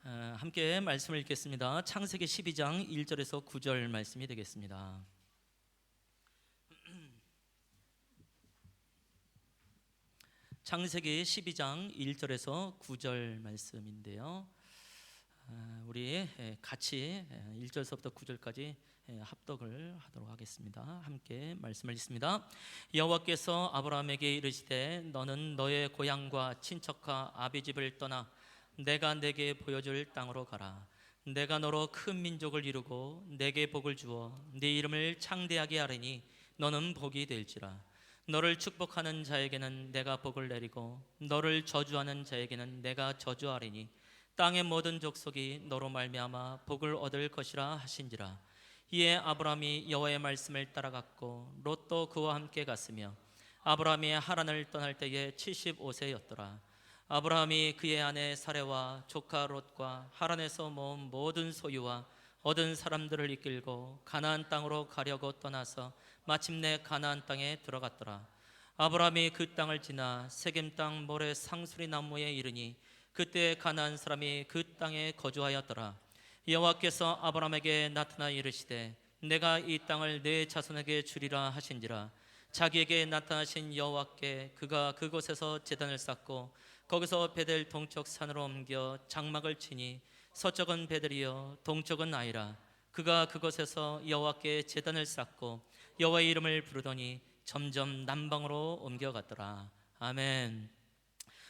함께 말씀을 읽겠습니다. 창세기 12장 1절에서 9절 말씀이 되겠습니다. 창세기 12장 1절에서 9절 말씀인데요. 우리 같이 1절서부터 9절까지 합독을 하도록 하겠습니다. 함께 말씀을 읽습니다. 여호와께서 아브라함에게 이르시되 너는 너의 고향과 친척과 아비집을 떠나 내가 내게 보여줄 땅으로 가라. 내가 너로 큰 민족을 이루고 내게 복을 주어 네 이름을 창대하게 하리니 너는 복이 될지라. 너를 축복하는 자에게는 내가 복을 내리고 너를 저주하는 자에게는 내가 저주하리니 땅의 모든 족속이 너로 말미암아 복을 얻을 것이라 하신지라. 이에 아브라함이 여호와의 말씀을 따라갔고 롯도 그와 함께 갔으며 아브라함이 하란을 떠날 때에 75세였더라. 아브라함이 그의 아내 사레와 조카 롯과 하란에서 모은 모든 소유와 얻은 사람들을 이끌고 가나안 땅으로 가려고 떠나서 마침내 가나안 땅에 들어갔더라. 아브라함이 그 땅을 지나 세겜 땅 모래 상수리 나무에 이르니 그때 가나안 사람이 그 땅에 거주하였더라. 여호와께서 아브라함에게 나타나 이르시되 내가 이 땅을 네 자손에게 주리라 하신지라. 자기에게 나타나신 여호와께 그가 그곳에서 제단을 쌓고 거기서 베델 동쪽 산으로 옮겨 장막을 치니 서쪽은 베델이요 동쪽은 아이라. 그가 그곳에서 여호와께 제단을 쌓고 여호와의 이름을 부르더니 점점 남방으로 옮겨갔더라. 아멘.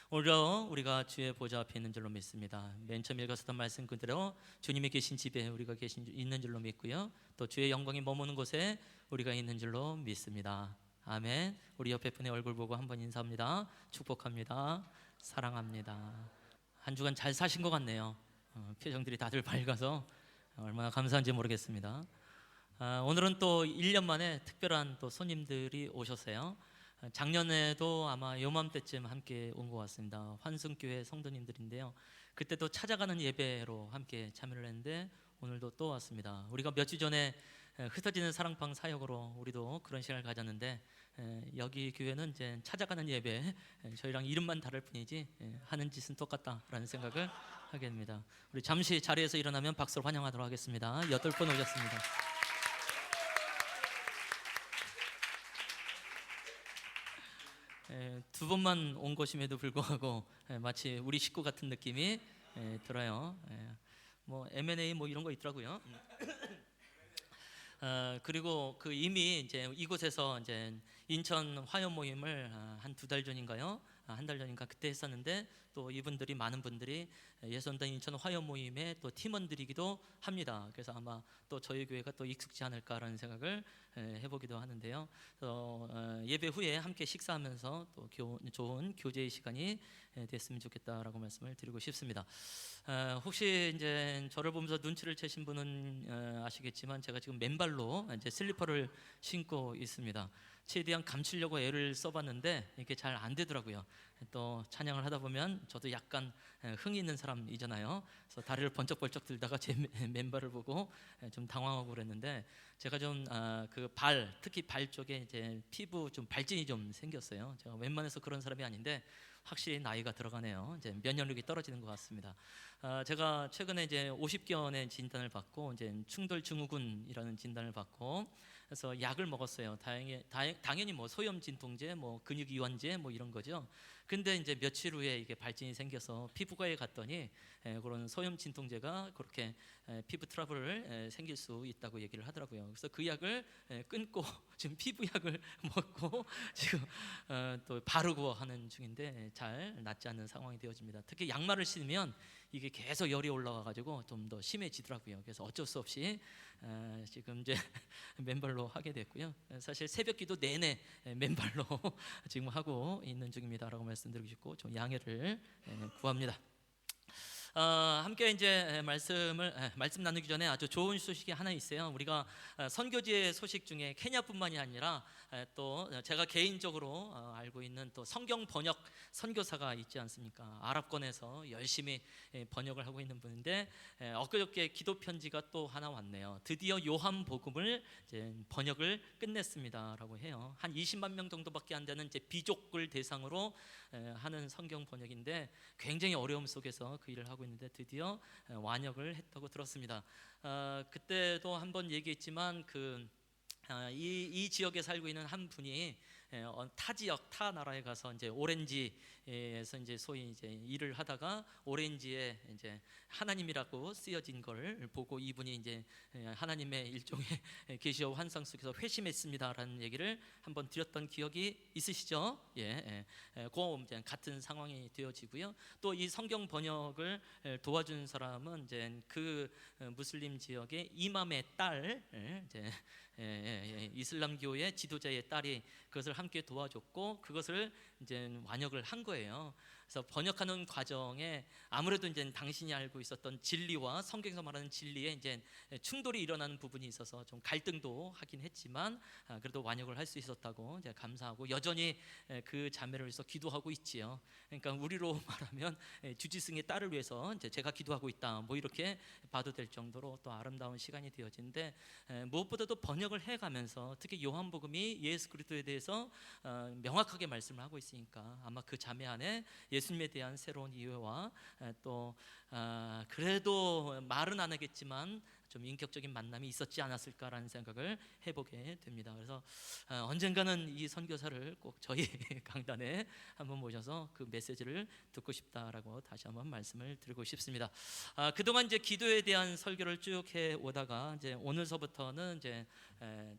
오늘도 우리가 주의 보좌 앞에 있는 줄로 믿습니다. 맨 처음 읽었던 말씀 그대로 주님이 계신 집에 우리가 있는 줄로 믿고요, 또 주의 영광이 머무는 곳에 우리가 있는 줄로 믿습니다. 아멘. 우리 옆에 분의 얼굴 보고 한번 인사합니다. 축복합니다. 사랑합니다. 한 주간 잘 사신 것 같네요. 표정들이 다들 밝아서 얼마나 감사한지 모르겠습니다. 오늘은 또 1년 만에 특별한 또 손님들이 오셨어요. 작년에도 아마 요맘때쯤 함께 온 것 같습니다. 환승교회 성도님들인데요, 그때도 찾아가는 예배로 함께 참여를 했는데 오늘도 또 왔습니다. 우리가 몇 주 전에 흩어지는 사랑방 사역으로 우리도 그런 시간을 가졌는데, 여기 교회는 이제 찾아가는 예배, 저희랑 이름만 다를 뿐이지 하는 짓은 똑같다라는 생각을 하게 됩니다. 우리 잠시 자리에서 일어나면 박수로 환영하도록 하겠습니다. 8분 오셨습니다. 두 번만 온 것임에도 불구하고 마치 우리 식구 같은 느낌이 들어요. 뭐 M&A 뭐 이런 거 있더라고요. 그리고 그 이미 이제 이곳에서 이제 인천 화요 모임을 한 2달 전인가요? 한 달 전인가 그때 했었는데, 또 이분들이 많은 분들이 예선단 인천 화요 모임의 또 팀원들이기도 합니다. 그래서 아마 또 저희 교회가 또 익숙지 않을까라는 생각을 해보기도 하는데요. 예배 후에 함께 식사하면서 또 좋은 교제의 시간이 됐으면 좋겠다라고 말씀을 드리고 싶습니다. 혹시 이제 저를 보면서 눈치를 채신 분은 아시겠지만 제가 지금 맨발로 이제 슬리퍼를 신고 있습니다. 최대한 감추려고 애를 써봤는데 이게 잘 안 되더라고요. 또 찬양을 하다 보면 저도 약간 흥이 있는 사람이잖아요. 그래서 다리를 번쩍번쩍 들다가 제 맨발을 보고 좀 당황하고 그랬는데, 제가 좀 그 특히 발 쪽에 이제 피부 좀 발진이 좀 생겼어요. 제가 웬만해서 그런 사람이 아닌데 확실히 나이가 들어가네요. 이제 면역력이 떨어지는 것 같습니다. 제가 최근에 이제 50견의 진단을 받고 이제 충돌 증후군이라는 진단을 받고, 그래서 약을 먹었어요. 당연히 뭐 소염 진통제, 뭐 근육 이완제 뭐 이런 거죠. 근데 이제 며칠 후에 이게 발진이 생겨서 피부과에 갔더니 그런 소염 진통제가 그렇게 피부 트러블을 생길 수 있다고 얘기를 하더라고요. 그래서 그 약을 끊고 지금 피부약을 먹고 지금 또 바르고 하는 중인데 잘 낫지 않는 상황이 되어집니다. 특히 양말을 신으면 이게 계속 열이 올라와가지고 좀 더 심해지더라고요. 그래서 어쩔 수 없이 지금 이제 맨발로 하게 됐고요. 사실 새벽기도 내내 맨발로 지금 하고 있는 중입니다라고 말씀드리고 싶고 좀 양해를 구합니다. 함께 이제 말씀 나누기 전에 아주 좋은 소식이 하나 있어요. 우리가 선교지의 소식 중에 케냐뿐만이 아니라 또 제가 개인적으로 알고 있는 또 성경 번역 선교사가 있지 않습니까? 아랍권에서 열심히 번역을 하고 있는 분인데 엊그저께 기도 편지가 또 하나 왔네요. 드디어 요한복음을 이제 번역을 끝냈습니다라고 해요. 한 20만 명 정도밖에 안 되는 이제 비족을 대상으로 하는 성경 번역인데 굉장히 어려움 속에서 그 일을 하고 있는데 드디어 완역을 했다고 들었습니다. 그때도 한번 얘기했지만 이 지역에 살고 있는 한 분이 타 지역, 타 나라에 가서 이제 오렌지에서 이제 소위 이제 일을 하다가 오렌지에 이제 하나님이라고 쓰여진 걸 보고 이분이 이제 하나님의 일종의 계시와 환상 속에서 회심했습니다라는 얘기를 한번 드렸던 기억이 있으시죠? 그 이제 같은 상황이 되어지고요. 또 이 성경 번역을 도와준 사람은 이제 그 무슬림 지역의 이맘의 딸, 이제 이슬람교의 지도자의 딸이 그것을 함께 도와줬고 그것을 이제 완역을 한 거예요. 그래서 번역하는 과정에 아무래도 이제 당신이 알고 있었던 진리와 성경에서 말하는 진리에 이제 충돌이 일어나는 부분이 있어서 좀 갈등도 하긴 했지만 그래도 완역을 할 수 있었다고 이제 감사하고 여전히 그 자매를 위해서 기도하고 있지요. 그러니까 우리로 말하면 주지승의 딸을 위해서 이제 제가 기도하고 있다 뭐 이렇게 봐도 될 정도로 또 아름다운 시간이 되어지는데 무엇보다도 번역을 해가면서 특히 요한복음이 예수 그리스도에 대해서 명확하게 말씀을 하고 있으니까 아마 그 자매 안에 예수님에 대한 새로운 이해와 또 그래도 말은 안 하겠지만 좀 인격적인 만남이 있었지 않았을까라는 생각을 해보게 됩니다. 그래서 언젠가는 이 선교사를 꼭 저희 강단에 한번 모셔서 그 메시지를 듣고 싶다라고 다시 한번 말씀을 드리고 싶습니다. 그동안 이제 기도에 대한 설교를 쭉 해 오다가 이제 오늘서부터는 이제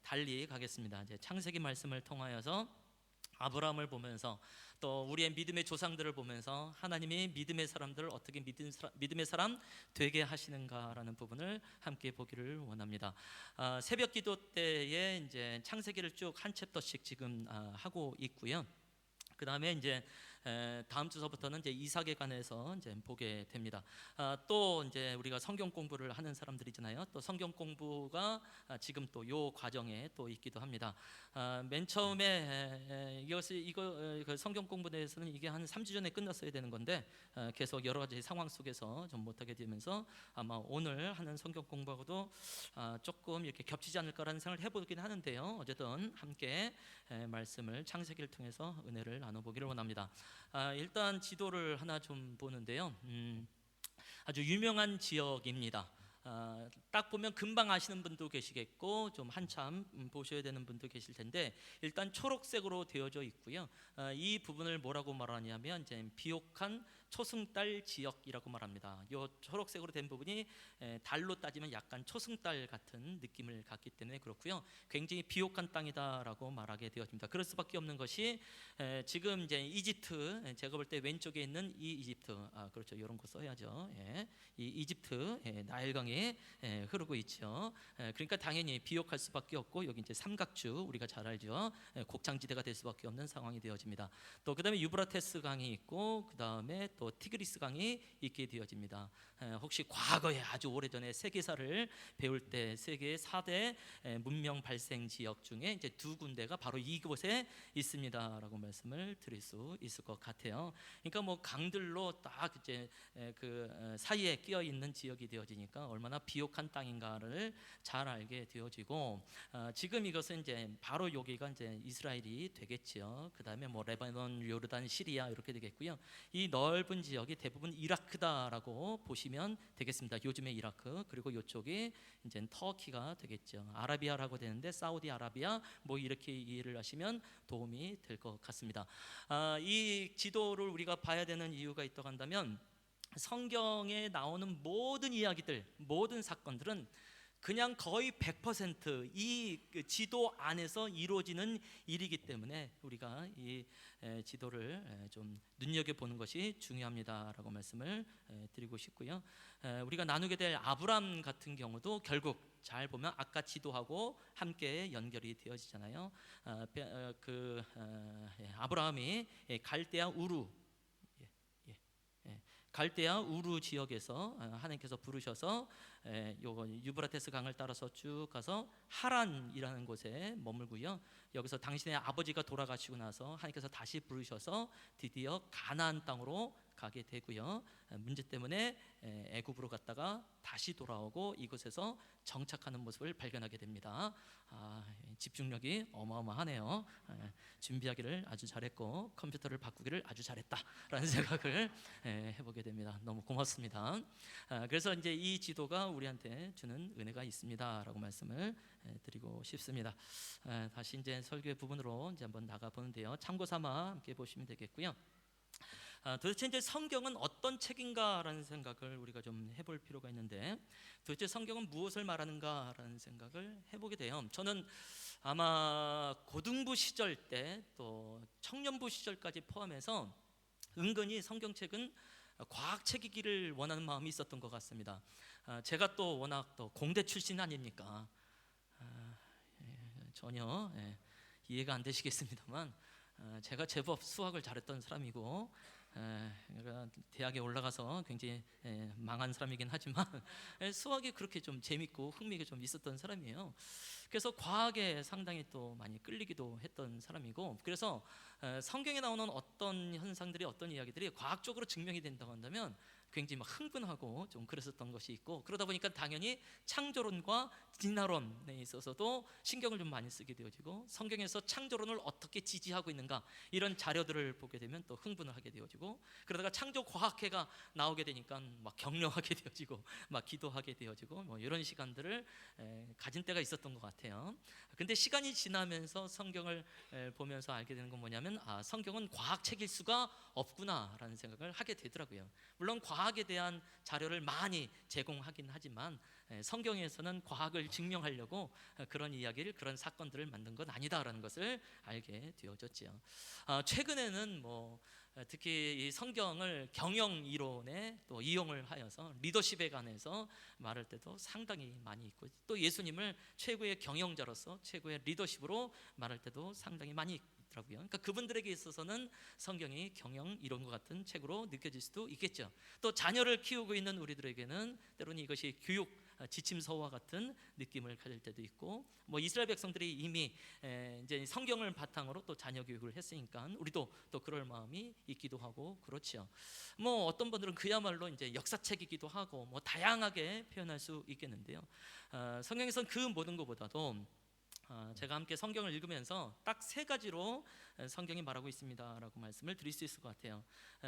달리 가겠습니다. 이제 창세기 말씀을 통하여서 아브라함을 보면서 또 우리의 믿음의 조상들을 보면서 하나님이 믿음의 사람들을 어떻게 믿음의 사람 되게 하시는가라는 부분을 함께 보기를 원합니다. 새벽 기도 때에 이제 창세기를 쭉 한 챕터씩 지금 하고 있고요. 그 다음에 이제 다음 주서부터는 이제 이삭에 관해서 이제 보게 됩니다. 또 이제 우리가 성경 공부를 하는 사람들이잖아요. 또 성경 공부가 지금 또 요 과정에 또 있기도 합니다. 맨 처음에 그 성경 공부 대해서는 이게 한 3주 전에 끝났어야 되는 건데 계속 여러 가지 상황 속에서 좀 못하게 되면서 아마 오늘 하는 성경 공부하고도 조금 이렇게 겹치지 않을까라는 생각을 해보긴 하는데요. 어쨌든 함께 말씀을 창세기를 통해서 은혜를 나눠보기를 원합니다. 일단 지도를 하나 좀 보는데요. 아주 유명한 지역입니다. 딱 보면 금방 아시는 분도 계시겠고 좀 한참 보셔야 되는 분도 계실 텐데 일단 초록색으로 되어져 있고요. 이 부분을 뭐라고 말하냐면 이제 비옥한 초승달 지역이라고 말합니다. 이 초록색으로 된 부분이 달로 따지면 약간 초승달 같은 느낌을 갖기 때문에 그렇고요. 굉장히 비옥한 땅이다라고 말하게 되었습니다. 그럴 수밖에 없는 것이 지금 이제 이집트, 제가 볼 때 왼쪽에 있는 이 이집트, 그렇죠. 이런 거 써야죠. 이 이집트 나일강이 흐르고 있죠. 그러니까 당연히 비옥할 수밖에 없고 여기 이제 삼각주 우리가 잘 알죠. 곡창지대가 될 수밖에 없는 상황이 되어집니다. 또 그다음에 유브라테스 강이 있고 그다음에 또 티그리스 강이 있게 되어집니다. 혹시 과거에 아주 오래전에 세계사를 배울 때 세계의 4대 문명 발생 지역 중에 이제 두 군데가 바로 이곳에 있습니다라고 말씀을 드릴 수 있을 것 같아요. 그러니까 뭐 강들로 딱 이제 그 사이에 끼어 있는 지역이 되어지니까 얼마나 비옥한 땅인가를 잘 알게 되어지고 지금 이것은 이제 바로 여기가 이제 이스라엘이 되겠지요. 그 다음에 뭐 레바논, 요르단, 시리아 이렇게 되겠고요. 이 넓은 지역이 대부분 이라크다라고 보시면 되겠습니다. 요즘의 이라크 그리고 이쪽이 이제 터키가 되겠죠. 아라비아라고 되는데 사우디 아라비아 뭐 이렇게 이해를 하시면 도움이 될 것 같습니다. 이 지도를 우리가 봐야 되는 이유가 있다고 한다면 성경에 나오는 모든 이야기들, 모든 사건들은 그냥 거의 100%이 지도 안에서 이루어지는 일이기 때문에 우리가 이 지도를 좀 눈여겨보는 것이 중요합니다라고 말씀을 드리고 싶고요. 우리가 나누게 될 아브람 같은 경우도 결국 잘 보면 아까 지도하고 함께 연결이 되어지잖아요. 아브라함이 갈대아 우루 갈대아 우루 지역에서 하나님께서 부르셔서 요거 유브라테스 강을 따라서 쭉 가서 하란이라는 곳에 머물고요. 여기서 당신의 아버지가 돌아가시고 나서 하나님께서 다시 부르셔서 드디어 가나안 땅으로 가게 되고요. 문제 때문에 애굽으로 갔다가 다시 돌아오고 이곳에서 정착하는 모습을 발견하게 됩니다. 집중력이 어마어마하네요. 준비하기를 아주 잘했고 컴퓨터를 바꾸기를 아주 잘했다라는 생각을 해보게 됩니다. 너무 고맙습니다. 그래서 이제 이 지도가 우리한테 주는 은혜가 있습니다라고 말씀을 드리고 싶습니다. 다시 이제 설교의 부분으로 이제 한번 나가 보는데요. 참고 삼아 함께 보시면 되겠고요. 도대체 이제 성경은 어떤 책인가라는 생각을 우리가 좀 해볼 필요가 있는데, 도대체 성경은 무엇을 말하는가라는 생각을 해보게 돼요. 저는 아마 고등부 시절 때 또 청년부 시절까지 포함해서 은근히 성경책은 과학책이기를 원하는 마음이 있었던 것 같습니다. 제가 또 워낙 또 공대 출신 아닙니까? 전혀 이해가 안 되시겠습니다만 제가 제법 수학을 잘했던 사람이고 그러니까 대학에 올라가서 굉장히 망한 사람이긴 하지만 수학이 그렇게 좀 재밌고 흥미가 좀 있었던 사람이에요. 그래서 과학에 상당히 또 많이 끌리기도 했던 사람이고, 그래서 성경에 나오는 어떤 현상들이 어떤 이야기들이 과학적으로 증명이 된다고 한다면 굉장히 막 흥분하고 좀 그랬었던 것이 있고, 그러다 보니까 당연히 창조론과 진화론에 있어서도 신경을 좀 많이 쓰게 되어지고, 성경에서 창조론을 어떻게 지지하고 있는가 이런 자료들을 보게 되면 또 흥분을 하게 되어지고, 그러다가 창조과학회가 나오게 되니까 막 격려하게 되어지고 막 기도하게 되어지고 뭐 이런 시간들을 가진 때가 있었던 것 같아요. 근데 시간이 지나면서 성경을 보면서 알게 되는 건 뭐냐면 성경은 과학책일 수가 없구나라는 생각을 하게 되더라고요. 물론 과학에 대한 자료를 많이 제공하긴 하지만 성경에서는 과학을 증명하려고 그런 이야기를, 그런 사건들을 만든 건 아니다라는 것을 알게 되어졌죠. 최근에는 뭐 특히 이 성경을 경영 이론에 또 이용을 하여서 리더십에 관해서 말할 때도 상당히 많이 있고, 또 예수님을 최고의 경영자로서 최고의 리더십으로 말할 때도 상당히 많이 있더라고요. 그러니까 그분들에게 있어서는 성경이 경영 이론과 같은 책으로 느껴질 수도 있겠죠. 또 자녀를 키우고 있는 우리들에게는 때로는 이것이 교육 지침서와 같은 느낌을 가질 때도 있고, 뭐 이스라엘 백성들이 이미 이제 성경을 바탕으로 또 자녀 교육을 했으니까 우리도 또 그럴 마음이 있기도 하고 그렇죠. 뭐 어떤 분들은 그야말로 이제 역사책이기도 하고 뭐 다양하게 표현할 수 있겠는데요. 성경에서는 그 모든 것보다도 제가 함께 성경을 읽으면서 딱 세 가지로 성경이 말하고 있습니다라고 말씀을 드릴 수 있을 것 같아요.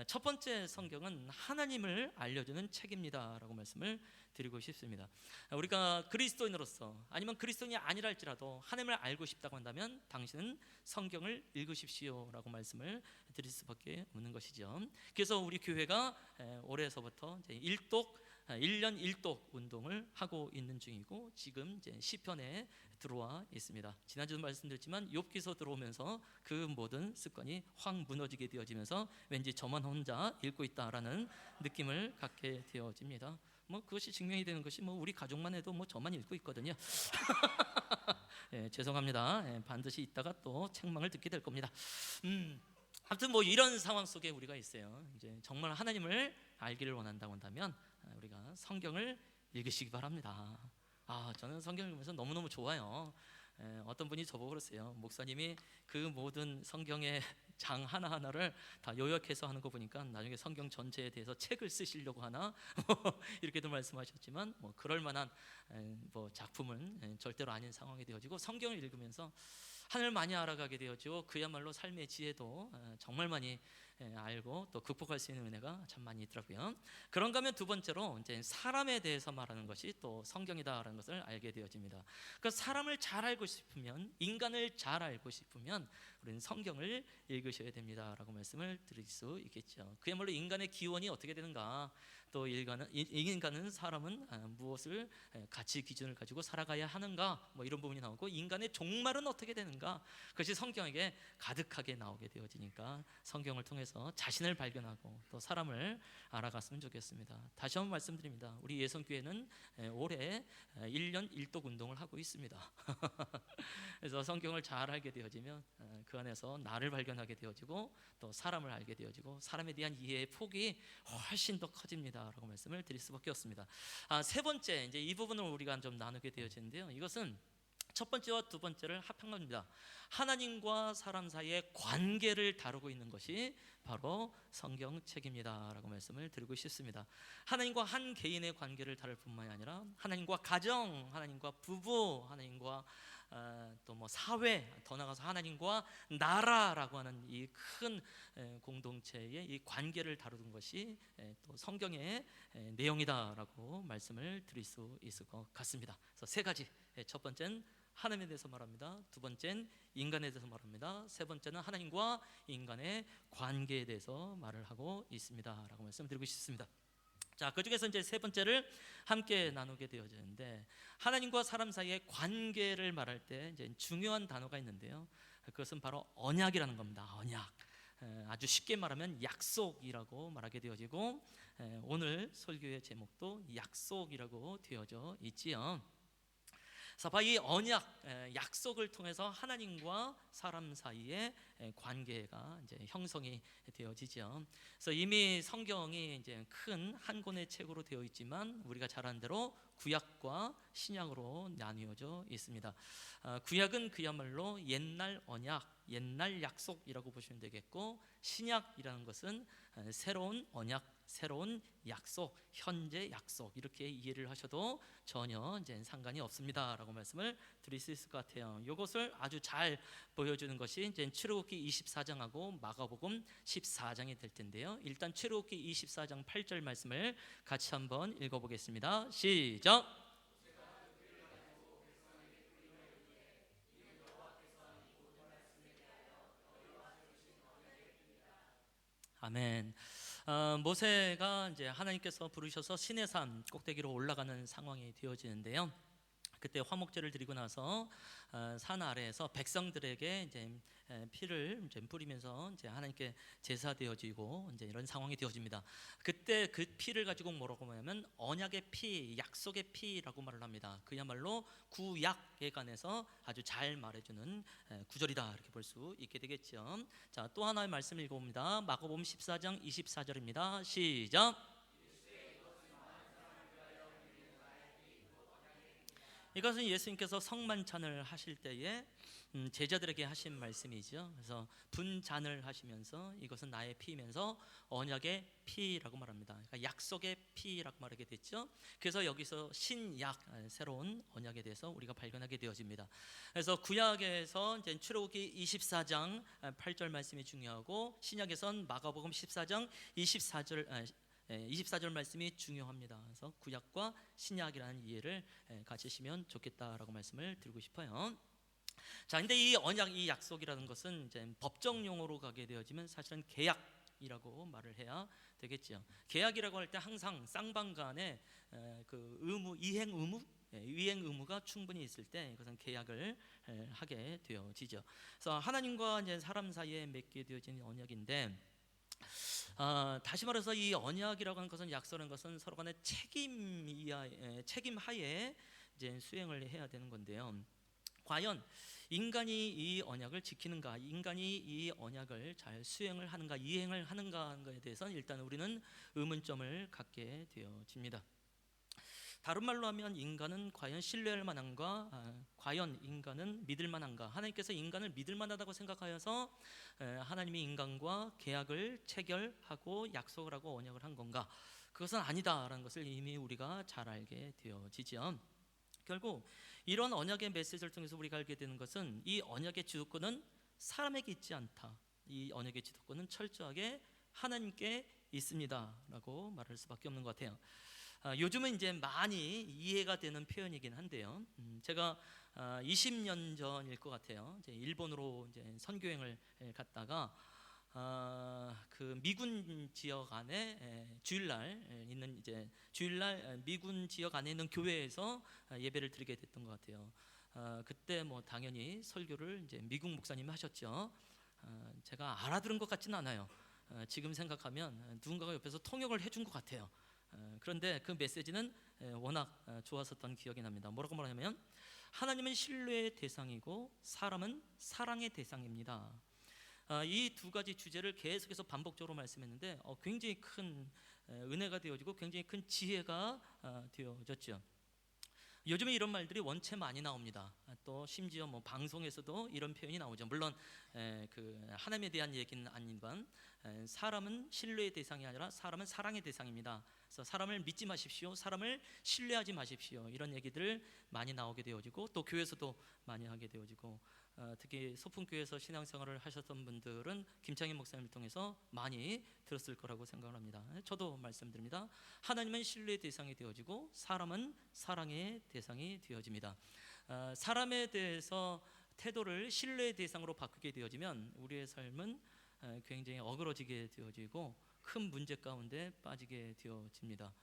첫 번째, 성경은 하나님을 알려주는 책입니다라고 말씀을 드리고 싶습니다. 우리가 그리스도인으로서 아니면 그리스도인이 아니라 할지라도 하나님을 알고 싶다고 한다면 당신은 성경을 읽으십시오라고 말씀을 드릴 수밖에 없는 것이죠. 그래서 우리 교회가 올해서부터 이제 1년 1독 운동을 하고 있는 중이고, 지금 이제 시편에 들어와 있습니다. 지난주도 말씀드렸지만 욥기서 들어오면서 그 모든 습관이 확 무너지게 되어지면서 왠지 저만 혼자 읽고 있다라는 느낌을 갖게 되어집니다. 뭐 그것이 증명이 되는 것이 뭐 우리 가족만 해도 뭐 저만 읽고 있거든요. 죄송합니다. 반드시 이따가 또 책망을 듣게 될 겁니다. 아무튼 뭐 이런 상황 속에 우리가 있어요. 이제 정말 하나님을 알기를 원한다고 한다면 우리가 성경을 읽으시기 바랍니다. 저는 성경을 읽으면서 너무너무 좋아요. 어떤 분이 저보고 그랬어요. 목사님이 그 모든 성경의 장 하나하나를 다 요약해서 하는 거 보니까 나중에 성경 전체에 대해서 책을 쓰시려고 하나 이렇게도 말씀하셨지만 뭐 그럴 만한 뭐 작품은 절대로 아닌 상황이 되어지고, 성경을 읽으면서 하늘을 많이 알아가게 되어지고 그야말로 삶의 지혜도 정말 많이 알고 또 극복할 수 있는 은혜가 참 많이 있더라고요. 그런가 하면 두 번째로 이제 사람에 대해서 말하는 것이 또 성경이다라는 것을 알게 되어집니다. 그러니까 사람을 잘 알고 싶으면, 인간을 잘 알고 싶으면 우리는 성경을 읽으셔야 됩니다라고 말씀을 드릴 수 있겠죠. 그야말로 인간의 기원이 어떻게 되는가, 또 인간은 사람은 무엇을 가치 기준을 가지고 살아가야 하는가, 뭐 이런 부분이 나오고, 인간의 종말은 어떻게 되는가, 그것이 성경에게 가득하게 나오게 되어지니까 성경을 통해서 통해서 자신을 발견하고 또 사람을 알아갔으면 좋겠습니다. 다시 한번 말씀드립니다. 우리 예성교회는 올해 1년 1독 운동을 하고 있습니다. 그래서 성경을 잘 알게 되어지면 그 안에서 나를 발견하게 되어지고 또 사람을 알게 되어지고 사람에 대한 이해의 폭이 훨씬 더 커집니다라고 말씀을 드릴 수밖에 없습니다. 세 번째, 이제 이 부분을 우리가 좀 나누게 되어지는데요. 이것은 첫 번째와 두 번째를 합한 겁니다. 하나님과 사람 사이의 관계를 다루고 있는 것이 바로 성경책입니다라고 말씀을 드리고 싶습니다. 하나님과 한 개인의 관계를 다룰 뿐만이 아니라 하나님과 가정, 하나님과 부부, 하나님과 또 뭐 사회, 더 나아가서 하나님과 나라라고 하는 이 큰 공동체의 이 관계를 다루는 것이 또 성경의 내용이다라고 말씀을 드릴 수 있을 것 같습니다. 그래서 세 가지. 첫 번째는 하나님에 대해서 말합니다. 두 번째는 인간에 대해서 말합니다. 세 번째는 하나님과 인간의 관계에 대해서 말을 하고 있습니다라고 말씀드리고 싶습니다. 자, 그 중에서 이제 세 번째를 함께 나누게 되어지는데, 하나님과 사람 사이의 관계를 말할 때 이제 중요한 단어가 있는데요. 그것은 바로 언약이라는 겁니다. 언약. 아주 쉽게 말하면 약속이라고 말하게 되어지고, 오늘 설교의 제목도 약속이라고 되어져 있지요. 그래서 이 언약, 약속을 통해서 하나님과 사람 사이의 관계가 이제 형성이 되어지죠. 그래서 이미 성경이 이제 큰 한 권의 책으로 되어 있지만 우리가 잘 아는 대로 구약과 신약으로 나뉘어져 있습니다. 구약은 그야말로 옛날 언약, 옛날 약속이라고 보시면 되겠고, 신약이라는 것은 새로운 언약, 새로운 약속, 현재 약속, 이렇게 이해를 하셔도 전혀 이제 상관이 없습니다라고 말씀을 드릴 수 있을 것 같아요. 이것을 아주 잘 보여주는 것이 이제 출애굽기 24장하고 마가복음 14장이 될 텐데요. 일단 출애굽기 24장 8절 말씀을 같이 한번 읽어보겠습니다. 시작. 아멘. 모세가 이제 하나님께서 부르셔서 시내산 꼭대기로 올라가는 상황이 되어지는데요. 그때 화목제를 드리고 나서 산 아래에서 백성들에게 이제 피를 이제 뿌리면서 이제 하나님께 제사되어지고 이제 이런 상황이 되어집니다. 그때 그 피를 가지고 뭐라고 하냐면 언약의 피, 약속의 피라고 말을 합니다. 그야말로 구약에 관해서 아주 잘 말해주는 구절이다, 이렇게 볼 수 있게 되겠죠. 자, 또 하나의 말씀 읽어봅니다. 마가복음 14장 24절입니다. 시작. 이것은 예수님께서 성만찬을 하실 때에 제자들에게 하신 말씀이죠. 그래서 분잔을 하시면서 이것은 나의 피이면서 언약의 피라고 말합니다. 그러니까 약속의 피라고 말하게 됐죠. 그래서 여기서 신약, 새로운 언약에 대해서 우리가 발견하게 되어집니다. 그래서 구약에서 이제 출애굽기 24장 8절 말씀이 중요하고, 신약에선 마가복음 14장 24절 말씀이 중요합니다. 그래서 구약과 신약이라는 이해를 가지시면 좋겠다라고 말씀을 드리고 싶어요. 자, 근데 이 언약, 이 약속이라는 것은 이제 법정 용어로 가게 되어지면 사실은 계약이라고 말을 해야 되겠죠. 계약이라고 할 때 항상 쌍방간에 그 의무, 이행 의무, 위행 의무가 충분히 있을 때 이것은 계약을 하게 되어지죠. 그래서 하나님과 이제 사람 사이에 맺게 되어진 언약인데, 다시 말해서 이 언약이라고 하는 것은, 약속하는 것은 서로 간의 책임 하에 이제 수행을 해야 되는 건데요. 과연 인간이 이 언약을 지키는가, 인간이 이 언약을 잘 수행을 하는가, 이행을 하는가 하는 것에 대해서는 일단 우리는 의문점을 갖게 되어집니다. 다른 말로 하면 인간은 과연 신뢰할 만한가, 과연 인간은 믿을 만한가. 하나님께서 인간을 믿을 만하다고 생각하여서 하나님이 인간과 계약을 체결하고 약속을 하고 언약을 한 건가? 그것은 아니다라는 것을 이미 우리가 잘 알게 되어지죠. 결국 이런 언약의 메시지를 통해서 우리가 알게 되는 것은, 이 언약의 주도권은 사람에게 있지 않다. 이 언약의 주도권은 철저하게 하나님께 있습니다라고 말할 수밖에 없는 것 같아요. 요즘은 이제 많이 이해가 되는 표현이긴 한데요. 제가 20년 전일 것 같아요. 이제 일본으로 이제 선교행을 갔다가 그 미군 지역 안에 주일날 있는, 이제 주일날 미군 지역 안에 있는 교회에서 예배를 드리게 됐던 것 같아요. 그때 뭐 당연히 설교를 이제 미국 목사님이 하셨죠. 제가 알아들은 것 같지는 않아요. 지금 생각하면 누군가가 옆에서 통역을 해준 것 같아요. 그런데 그 메시지는 워낙 좋았었던 기억이 납니다. 뭐라고 말하냐면 하나님은 신뢰의 대상이고 사람은 사랑의 대상입니다. 이 두 가지 주제를 계속해서 반복적으로 말씀했는데 굉장히 큰 은혜가 되어지고 굉장히 큰 지혜가 되어졌죠. 요즘에 이런 말들이 원체 많이 나옵니다. 또 심지어 뭐 방송에서도 이런 표현이 나오죠. 물론 그 하나님에 대한 얘기는 아니지만 사람은 신뢰의 대상이 아니라 사람은 사랑의 대상입니다. 그래서 사람을 믿지 마십시오, 사람을 신뢰하지 마십시오, 이런 얘기들 많이 나오게 되어지고 또 교회에서도 많이 하게 되어지고 특히 소풍교회에서 신앙생활을 하셨던 분들은 김창희 목사님을 통해서 많이 들었을 거라고 생각을 합니다. 저도 말씀드립니다. 하나님은 신뢰의 대상이 되어지고 사람은 사랑의 대상이 되어집니다. 사람에 대해서 태도를 신뢰의 대상으로 바꾸게 되어지면 우리의 삶은 굉장히 어그러지게 되어지고 큰 문제 가운데 빠지게 되어집니다.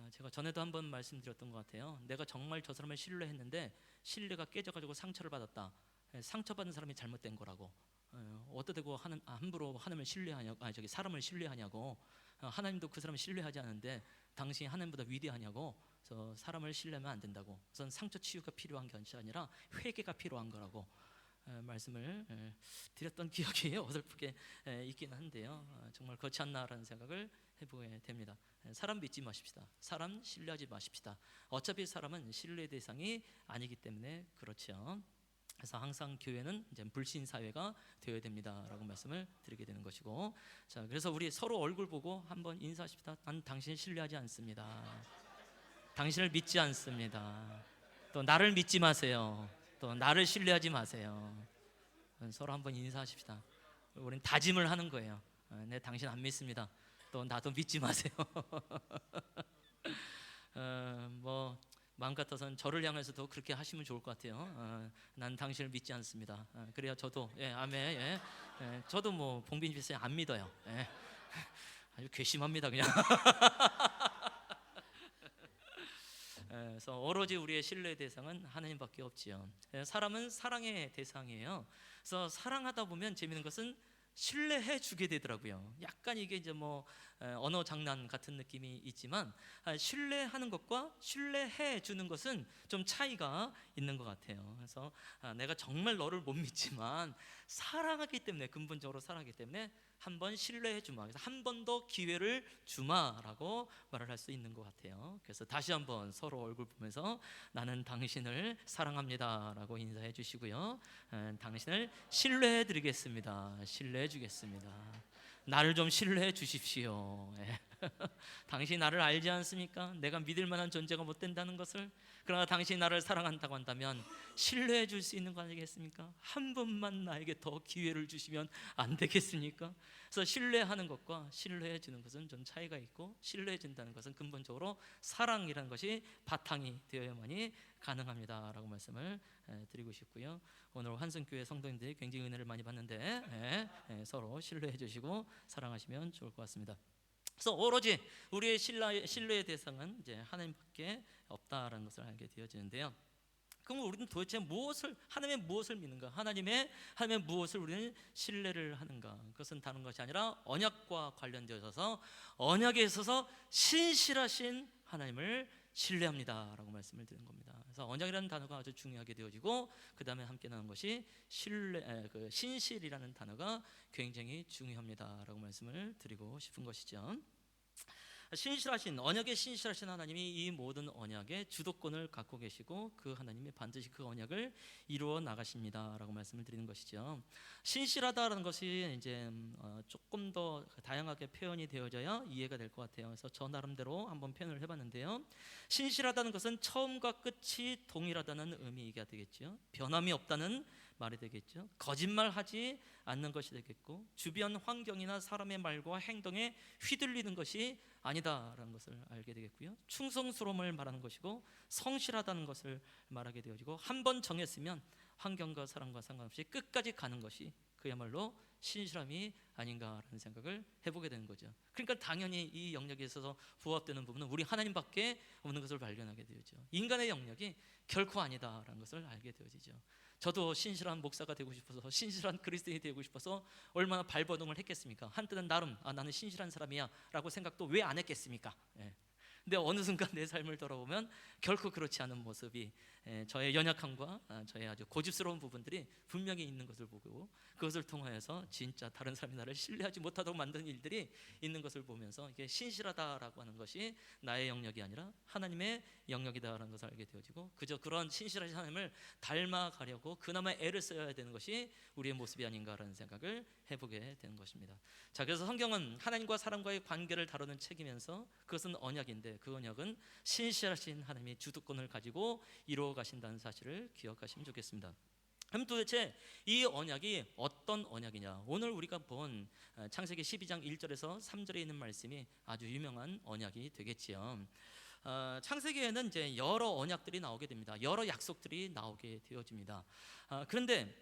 제가 전에도 한번 말씀드렸던 것 같아요. 내가 정말 저 사람을 신뢰했는데 신뢰가 깨져가지고 상처를 받았다. 상처받은 사람이 잘못된 거라고. 어떠되고 함부로 하나님을 신뢰하냐고, 사람을 신뢰하냐고. 하나님도 그 사람을 신뢰하지 않는데 당신이 하나님보다 위대하냐고. 그래서 사람을 신뢰하면 안 된다고. 우선 상처 치유가 필요한 것이 아니라 회개가 필요한 거라고 말씀을 드렸던 기억이 어설프게 있긴 한데요. 정말 그렇지 않나라는 생각을 해보게 됩니다. 사람 믿지 마십시다. 사람 신뢰하지 마십시다. 어차피 사람은 신뢰 대상이 아니기 때문에 그렇죠. 그래서 항상 교회는 이제 불신 사회가 되어야 됩니다라고 말씀을 드리게 되는 것이고, 자, 그래서 우리 서로 얼굴 보고 한번 인사하십시다. 난 당신을 신뢰하지 않습니다. 당신을 믿지 않습니다. 또 나를 믿지 마세요. 또 나를 신뢰하지 마세요. 서로 한번 인사하십시다. 우리는 다짐을 하는 거예요. 네, 당신 안 믿습니다. 또 나도 믿지 마세요. 뭐 마음 같아서는 저를 향해서도 그렇게 하시면 좋을 것 같아요. 난 당신을 믿지 않습니다. 그래야 저도 아멘. 저도 뭐 봉빈 집사님 안 믿어요. 아주 괘씸합니다 그냥. 그래서 오로지 우리의 신뢰의 대상은 하나님밖에 없지요. 사람은 사랑의 대상이에요. 그래서 사랑하다 보면 재미있는 것은 신뢰해 주게 되더라고요. 약간 이게 이제 뭐 언어 장난 같은 느낌이 있지만 신뢰하는 것과 신뢰해 주는 것은 좀 차이가 있는 것 같아요. 그래서 내가 정말 너를 못 믿지만 사랑하기 때문에, 근본적으로 사랑하기 때문에 한번 신뢰해 주마. 그래서 한 번 더 기회를 주마라고 말을 할 수 있는 것 같아요. 그래서 다시 한번 서로 얼굴 보면서 나는 당신을 사랑합니다라고 인사해 주시고요. 당신을 신뢰해 드리겠습니다. 신뢰해 주겠습니다. 나를 좀 신뢰해 주십시오. 당신이 나를 알지 않습니까? 내가 믿을 만한 존재가 못 된다는 것을. 그러나 당신이 나를 사랑한다고 한다면 신뢰해 줄 수 있는 거 아니겠습니까? 한 번만 나에게 더 기회를 주시면 안 되겠습니까? 그래서 신뢰하는 것과 신뢰해 주는 것은 좀 차이가 있고, 신뢰해 준다는 것은 근본적으로 사랑이라는 것이 바탕이 되어야만이 가능합니다라고 말씀을 드리고 싶고요. 오늘 환승교회 성도님들이 굉장히 은혜를 많이 받는데 서로 신뢰해 주시고 사랑하시면 좋을 것 같습니다. 그래서 오로지 우리의 신뢰의 대상은 이제 하나님밖에 없다라는 것을 알게 되어지는데요. 그럼 우리는 도대체 하나님의 무엇을 믿는가? 하나님의 무엇을 우리는 신뢰를 하는가? 그것은 다른 것이 아니라 언약과 관련되어서 언약에 있어서 신실하신 하나님을 신뢰합니다라고 말씀을 드리는 겁니다. 그래서 언약이라는 단어가 아주 중요하게 되어지고, 그 다음에 함께 나오는 것이 신실이라는 단어가 굉장히 중요합니다라고 말씀을 드리고 싶은 것이죠. 신실하신, 언약에 신실하신 하나님이 이 모든 언약의 주도권을 갖고 계시고 그 하나님이 반드시 그 언약을 이루어 나가십니다라고 말씀을 드리는 것이죠. 신실하다라는 것이 이제 조금 더 다양하게 표현이 되어져야 이해가 될 것 같아요. 그래서 저 나름대로 한번 표현을 해봤는데요. 신실하다는 것은 처음과 끝이 동일하다는 의미가 되겠죠. 변함이 없다는 말이 되겠죠. 거짓말하지 않는 것이 되겠고, 주변 환경이나 사람의 말과 행동에 휘둘리는 것이 아니다라는 것을 알게 되겠고요. 충성스러움을 말하는 것이고 성실하다는 것을 말하게 되어지고, 한 번 정했으면 환경과 사람과 상관없이 끝까지 가는 것이 그야말로 신실함이 아닌가라는 생각을 해보게 되는 거죠. 그러니까 당연히 이 영역에 있어서 부합되는 부분은 우리 하나님밖에 없는 것을 발견하게 되죠. 인간의 영역이 결코 아니다라는 것을 알게 되어지죠. 저도 신실한 목사가 되고 싶어서, 신실한 그리스도인이 되고 싶어서 얼마나 발버둥을 했겠습니까? 한때는 나름 나는 신실한 사람이야 라고 생각도 왜 안 했겠습니까? 근데 어느 순간 내 삶을 돌아보면 결코 그렇지 않은 모습이, 저의 연약함과 저의 아주 고집스러운 부분들이 분명히 있는 것을 보고, 그것을 통하여서 진짜 다른 사람이 나를 신뢰하지 못하도록 만드는 일들이 있는 것을 보면서, 이게 신실하다라고 하는 것이 나의 영역이 아니라 하나님의 영역이다라는 것을 알게 되어지고, 그저 그런 신실하신 하나님을 닮아가려고 그나마 애를 써야 되는 것이 우리의 모습이 아닌가라는 생각을 해보게 되는 것입니다. 자, 그래서 성경은 하나님과 사람과의 관계를 다루는 책이면서 그것은 언약인데, 그 언약은 신실하신 하나님이 주도권을 가지고 이루어 가신다는 사실을 기억하시면 좋겠습니다. 그럼 도대체 이 언약이 어떤 언약이냐? 오늘 우리가 본 창세기 12장 1절에서 3절에 있는 말씀이 아주 유명한 언약이 되겠지요. 창세기에는 이제 여러 언약들이 나오게 됩니다. 여러 약속들이 나오게 되어집니다. 그런데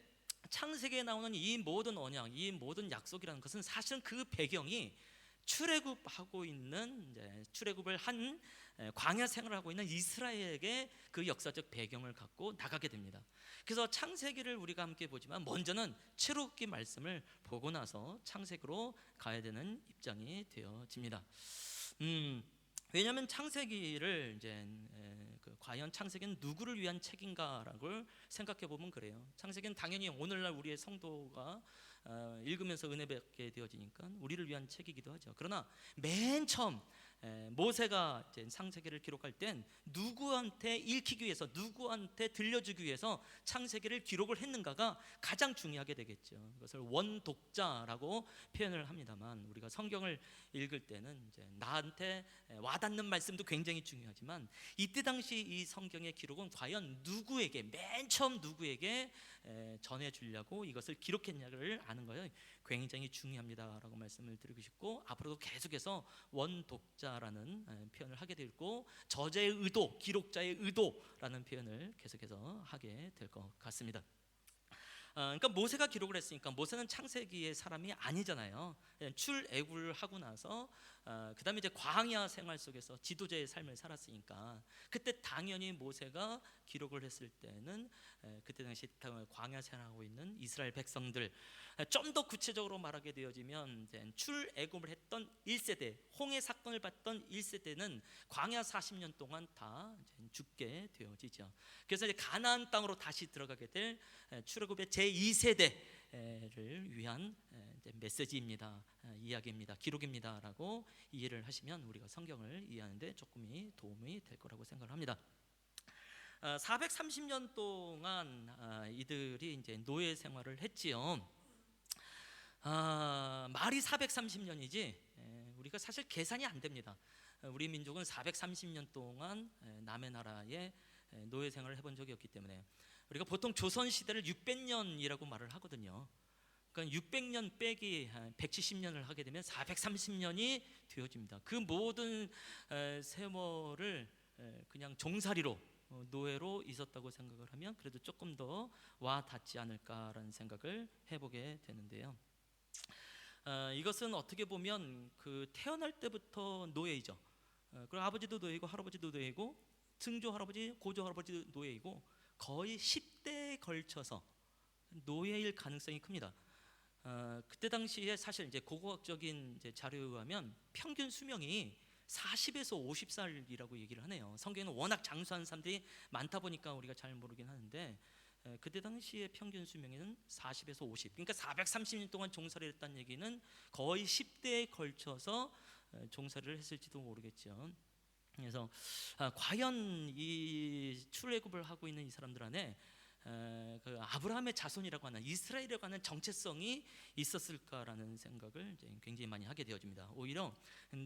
창세기에 나오는 이 모든 언약, 이 모든 약속이라는 것은 사실은 그 배경이 출애굽하고 있는, 이제 출애굽을 한 광야 생활을 하고 있는 이스라엘에게 그 역사적 배경을 갖고 나가게 됩니다. 그래서 창세기를 우리가 함께 보지만 먼저는 출애굽기 말씀을 보고 나서 창세기로 가야 되는 입장이 되어집니다. 왜냐하면 창세기를 이제 과연 창세기는 누구를 위한 책인가라고 생각해 보면 그래요. 창세기는 당연히 오늘날 우리의 성도가 읽으면서 은혜 받게 되어지니까 우리를 위한 책이기도 하죠. 그러나 맨 처음 모세가 이제 창세기를 기록할 땐 누구한테 읽히기 위해서, 누구한테 들려주기 위해서 창세기를 기록을 했는가가 가장 중요하게 되겠죠. 이것을 원독자라고 표현을 합니다만, 우리가 성경을 읽을 때는 이제 나한테 와닿는 말씀도 굉장히 중요하지만, 이때 당시 이 성경의 기록은 과연 누구에게, 맨 처음 누구에게 전해주려고 이것을 기록했냐를 아는 거예요. 굉장히 중요합니다라고 말씀을 드리고 싶고, 앞으로도 계속해서 원독자라는 표현을 하게 될 거고, 저자의 의도, 기록자의 의도라는 표현을 계속해서 하게 될 것 같습니다. 그러니까 모세가 기록을 했으니까 모세는 창세기의 사람이 아니잖아요. 출애굽을 하고 나서 그 다음에 이제 광야 생활 속에서 지도자의 삶을 살았으니까, 그때 당연히 모세가 기록을 했을 때는 그때 당시 광야 생활하고 있는 이스라엘 백성들, 좀 더 구체적으로 말하게 되어지면 출애굽을 했던 1세대, 홍해 사건을 봤던 1세대는 광야 40년 동안 다 죽게 되어지죠. 그래서 이제 가나안 땅으로 다시 들어가게 될 출애굽의 제2세대를 위한 메시지입니다, 이야기입니다, 기록입니다라고 이해를 하시면 우리가 성경을 이해하는데 조금이 도움이 될 거라고 생각을 합니다. 430년 동안 이들이 이제 노예 생활을 했지요. 말이 430년이지 우리가 사실 계산이 안 됩니다. 우리 민족은 430년 동안 남의 나라에 노예 생활을 해본 적이 없기 때문에 우리가 보통 조선 시대를 600년이라고 말을 하거든요. 그러니까 600년 빼기 170년을 하게 되면 430년이 되어집니다. 그 모든 세월을 그냥 종살이로, 노예로 있었다고 생각을 하면 그래도 조금 더 와 닿지 않을까라는 생각을 해보게 되는데요. 이것은 어떻게 보면 그 태어날 때부터 노예이죠. 그리고 아버지도 노예이고 할아버지도 노예이고 증조 할아버지, 고조 할아버지도 노예이고 거의 10대에 걸쳐서 노예일 가능성이 큽니다. 그때 당시에 사실 이제 고고학적인 이제 자료에 의하면 평균 수명이 40에서 50살이라고 얘기를 하네요. 성경에는 워낙 장수하는 사람들이 많다 보니까 우리가 잘 모르긴 하는데, 그때 당시의 평균 수명에는 40에서 50, 그러니까 430년 동안 종살이를 했다는 얘기는 거의 10대에 걸쳐서 종살이를 했을지도 모르겠죠. 그래서 과연 이 출애굽을 하고 있는 이 사람들 안에 그 아브라함의 자손이라고 하는, 이스라엘이라고 하는 정체성이 있었을까라는 생각을 이제 굉장히 많이 하게 되어집니다. 오히려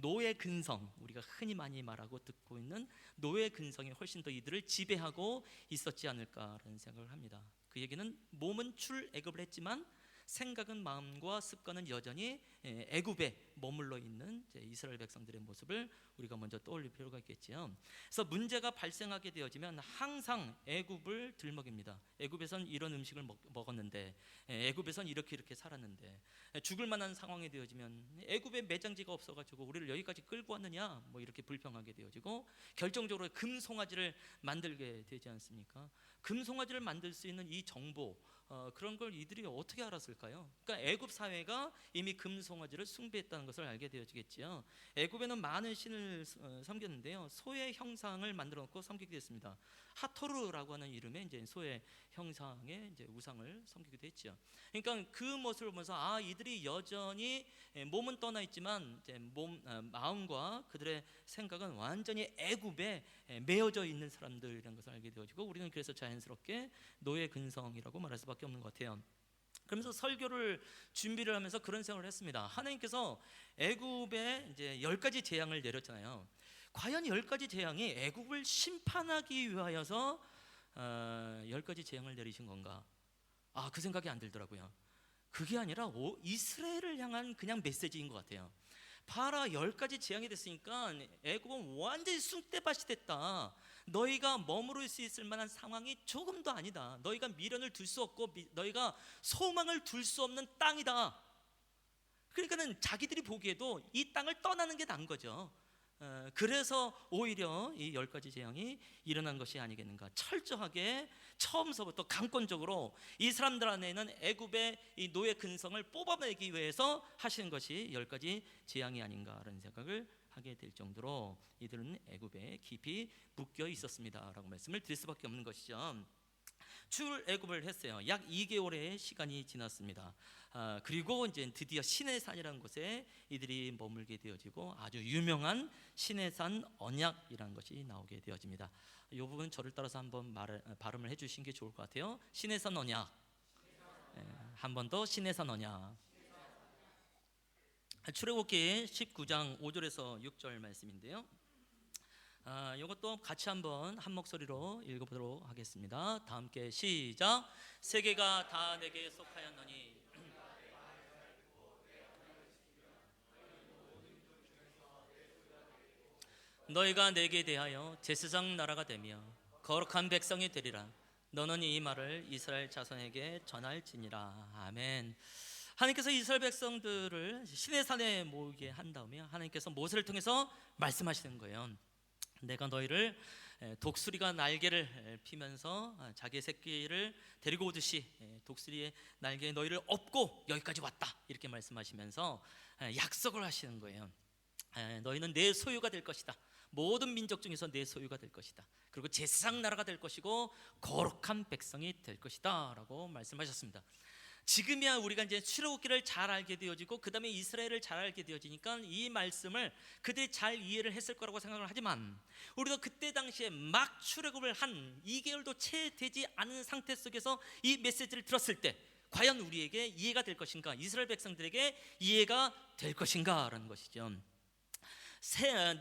노예 근성, 우리가 흔히 많이 말하고 듣고 있는 노예 근성이 훨씬 더 이들을 지배하고 있었지 않을까라는 생각을 합니다. 그 얘기는 몸은 출애굽을 했지만 생각은, 마음과 습관은 여전히 애굽에 머물러 있는 이스라엘 백성들의 모습을 우리가 먼저 떠올릴 필요가 있겠지요. 그래서 문제가 발생하게 되어지면 항상 애굽을 들먹입니다. 애굽에선 이런 음식을 먹었는데, 애굽에선 이렇게 살았는데, 죽을 만한 상황이 되어지면 애굽에 매장지가 없어가지고 우리를 여기까지 끌고 왔느냐, 뭐 이렇게 불평하게 되어지고, 결정적으로 금송아지를 만들게 되지 않습니까? 금송아지를 만들 수 있는 이 정보, 그런 걸 이들이 어떻게 알았을까요? 그러니까 애굽 사회가 이미 금송아지를 숭배했다는 것을 알게 되어지겠지요. 애굽에는 많은 신을 섬겼는데요, 소의 형상을 만들어 놓고 섬기게 됐습니다. 하토르라고 하는 이름의 이제 소의 형상의 이제 우상을 섬기기도 했죠. 그러니까 그 모습을 보면서 이들이 여전히 몸은 떠나 있지만 이제 마음과 그들의 생각은 완전히 애굽에 매여져 있는 사람들이라는 것을 알게 되어지고, 우리는 그래서 자연스럽게 노예 근성이라고 말할 수밖에 없는 것 같아요. 그러면서 설교를 준비를 하면서 그런 생각을 했습니다. 하나님께서 애굽에 이제 10가지 재앙을 내렸잖아요. 과연 10가지 재앙이 애굽을 심판하기 위하여서 10가지 재앙을 내리신 건가? 그 생각이 안 들더라고요. 그게 아니라 이스라엘을 향한 그냥 메시지인 것 같아요. 봐라, 10가지 재앙이 됐으니까 애굽은 완전히 쑥대밭이 됐다. 너희가 머무를 수 있을 만한 상황이 조금도 아니다. 너희가 미련을 둘 수 없고 너희가 소망을 둘 수 없는 땅이다. 그러니까는 자기들이 보기에도 이 땅을 떠나는 게 나은 거죠. 그래서 오히려 이 10가지 재앙이 일어난 것이 아니겠는가. 철저하게 처음서부터 강권적으로 이 사람들 안에는 애굽의 이 노예 근성을 뽑아내기 위해서 하시는 것이 10가지 재앙이 아닌가라는 생각을 하게 될 정도로 이들은 애굽에 깊이 묶여 있었습니다라고 말씀을 드릴 수밖에 없는 것이죠. 출애굽을 했어요. 약 2개월의 시간이 지났습니다. 그리고 이제 드디어 시내산이라는 곳에 이들이 머물게 되어지고, 아주 유명한 시내산 언약이라는 것이 나오게 되어집니다. 이 부분 저를 따라서 한번 발음을 해주신 게 좋을 것 같아요. 시내산 언약. 한 번 더, 시내산 언약. 출애굽기 19장 5절에서 6절 말씀인데요. 이것도 같이 한번 한 목소리로 읽어보도록 하겠습니다. 다 함께 시작. 세계가 다 내게 속하였노니 너희가 내게 대하여 제사장 나라가 되며 거룩한 백성이 되리라. 너는 이 말을 이스라엘 자손에게 전할지니라. 아멘. 하나님께서 이스라엘 백성들을 시내산에 모이게 한 다음에 하나님께서 모세를 통해서 말씀하시는 거예요. 내가 너희를 독수리가 날개를 피면서 자기의 새끼를 데리고 오듯이 독수리의 날개에 너희를 업고 여기까지 왔다, 이렇게 말씀하시면서 약속을 하시는 거예요. 너희는 내 소유가 될 것이다. 모든 민족 중에서 내 소유가 될 것이다. 그리고 제사장 나라가 될 것이고 거룩한 백성이 될 것이다 라고 말씀하셨습니다. 지금이야 우리가 이제 출애굽기를 잘 알게 되어지고 그 다음에 이스라엘을 잘 알게 되어지니까 이 말씀을 그들이 잘 이해를 했을 거라고 생각을 하지만, 우리도 그때 당시에 막 출애굽을 한 2개월도 채 되지 않은 상태 속에서 이 메시지를 들었을 때 과연 우리에게 이해가 될 것인가, 이스라엘 백성들에게 이해가 될 것인가 라는 것이죠.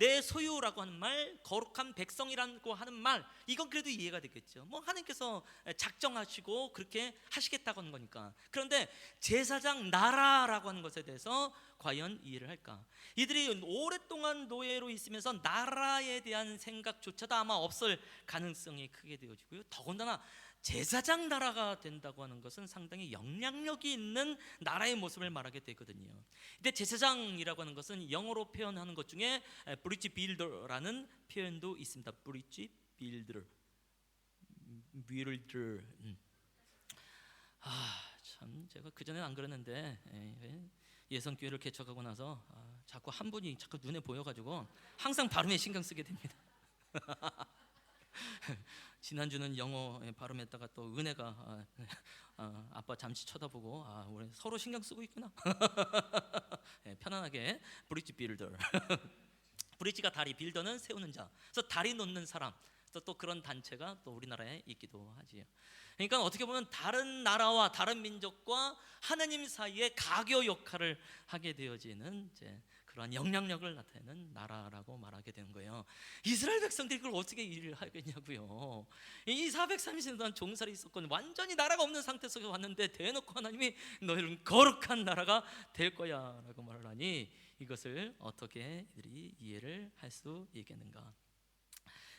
내 소유라고 하는 말, 거룩한 백성이라고 하는 말, 이건 그래도 이해가 되겠죠. 뭐 하나님께서 작정하시고 그렇게 하시겠다고 하는 거니까. 그런데 제사장 나라라고 하는 것에 대해서 과연 이해를 할까? 이들이 오랫동안 노예로 있으면서 나라에 대한 생각조차도 아마 없을 가능성이 크게 되어지고요. 더군다나 제사장 나라가 된다고 하는 것은 상당히 영향력이 있는 나라의 모습을 말하게 되거든요. 근데 제사장이라고 하는 것은 영어로 표현하는 것 중에 브릿지 빌더라는 표현도 있습니다. 브릿지 빌더. 참 제가 그전에는 안 그랬는데 예선교회를 개척하고 나서 자꾸 한 분이 자꾸 눈에 보여가지고 항상 발음에 신경 쓰게 됩니다. 지난주는 영어 발음했다가 또 은혜가 아빠 잠시 쳐다보고 우리 서로 신경 쓰고 있구나. 편안하게 브릿지 빌더. 브릿지가 다리, 빌더는 세우는 자. 그래서 다리 놓는 사람. 또 그런 단체가 또 우리나라에 있기도 하지요. 그러니까 어떻게 보면 다른 나라와 다른 민족과 하나님 사이에 가교 역할을 하게 되어지는 이제 그러한 영향력을 나타내는 나라라고 말하게 되는 거예요. 이스라엘 백성들이 그걸 어떻게 일을 하겠냐고요. 이 430년 동안 종살이 있었거든요. 완전히 나라가 없는 상태 속에 왔는데 대놓고 하나님이 너희는 거룩한 나라가 될 거야 라고 말을 하니 이것을 어떻게 이들이 이해를 할 수 있겠는가.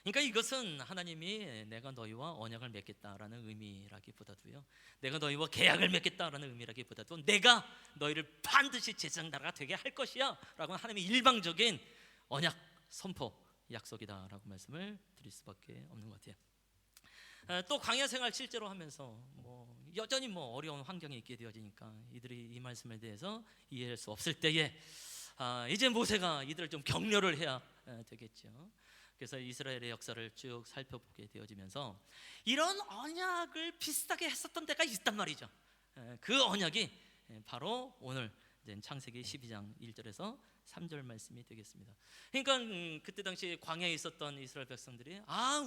그러니까 이것은 하나님이 내가 너희와 언약을 맺겠다라는 의미라기보다도요, 내가 너희와 계약을 맺겠다라는 의미라기보다도 내가 너희를 반드시 제사장 나라가 되게 할 것이야 라고 하나님의 일방적인 언약 선포 약속이다라고 말씀을 드릴 수밖에 없는 것 같아요. 또 광야 생활 실제로 하면서 여전히 어려운 환경에 있게 되어지니까 이들이 이 말씀에 대해서 이해할 수 없을 때에 이제 모세가 이들을 좀 격려를 해야 되겠죠. 그래서 이스라엘의 역사를 쭉 살펴보게 되어지면서 이런 언약을 비슷하게 했었던 데가 있단 말이죠. 그 언약이 바로 오늘 창세기 12장 1절에서 3절 말씀이 되겠습니다. 그러니까 그때 당시 광야에 있었던 이스라엘 백성들이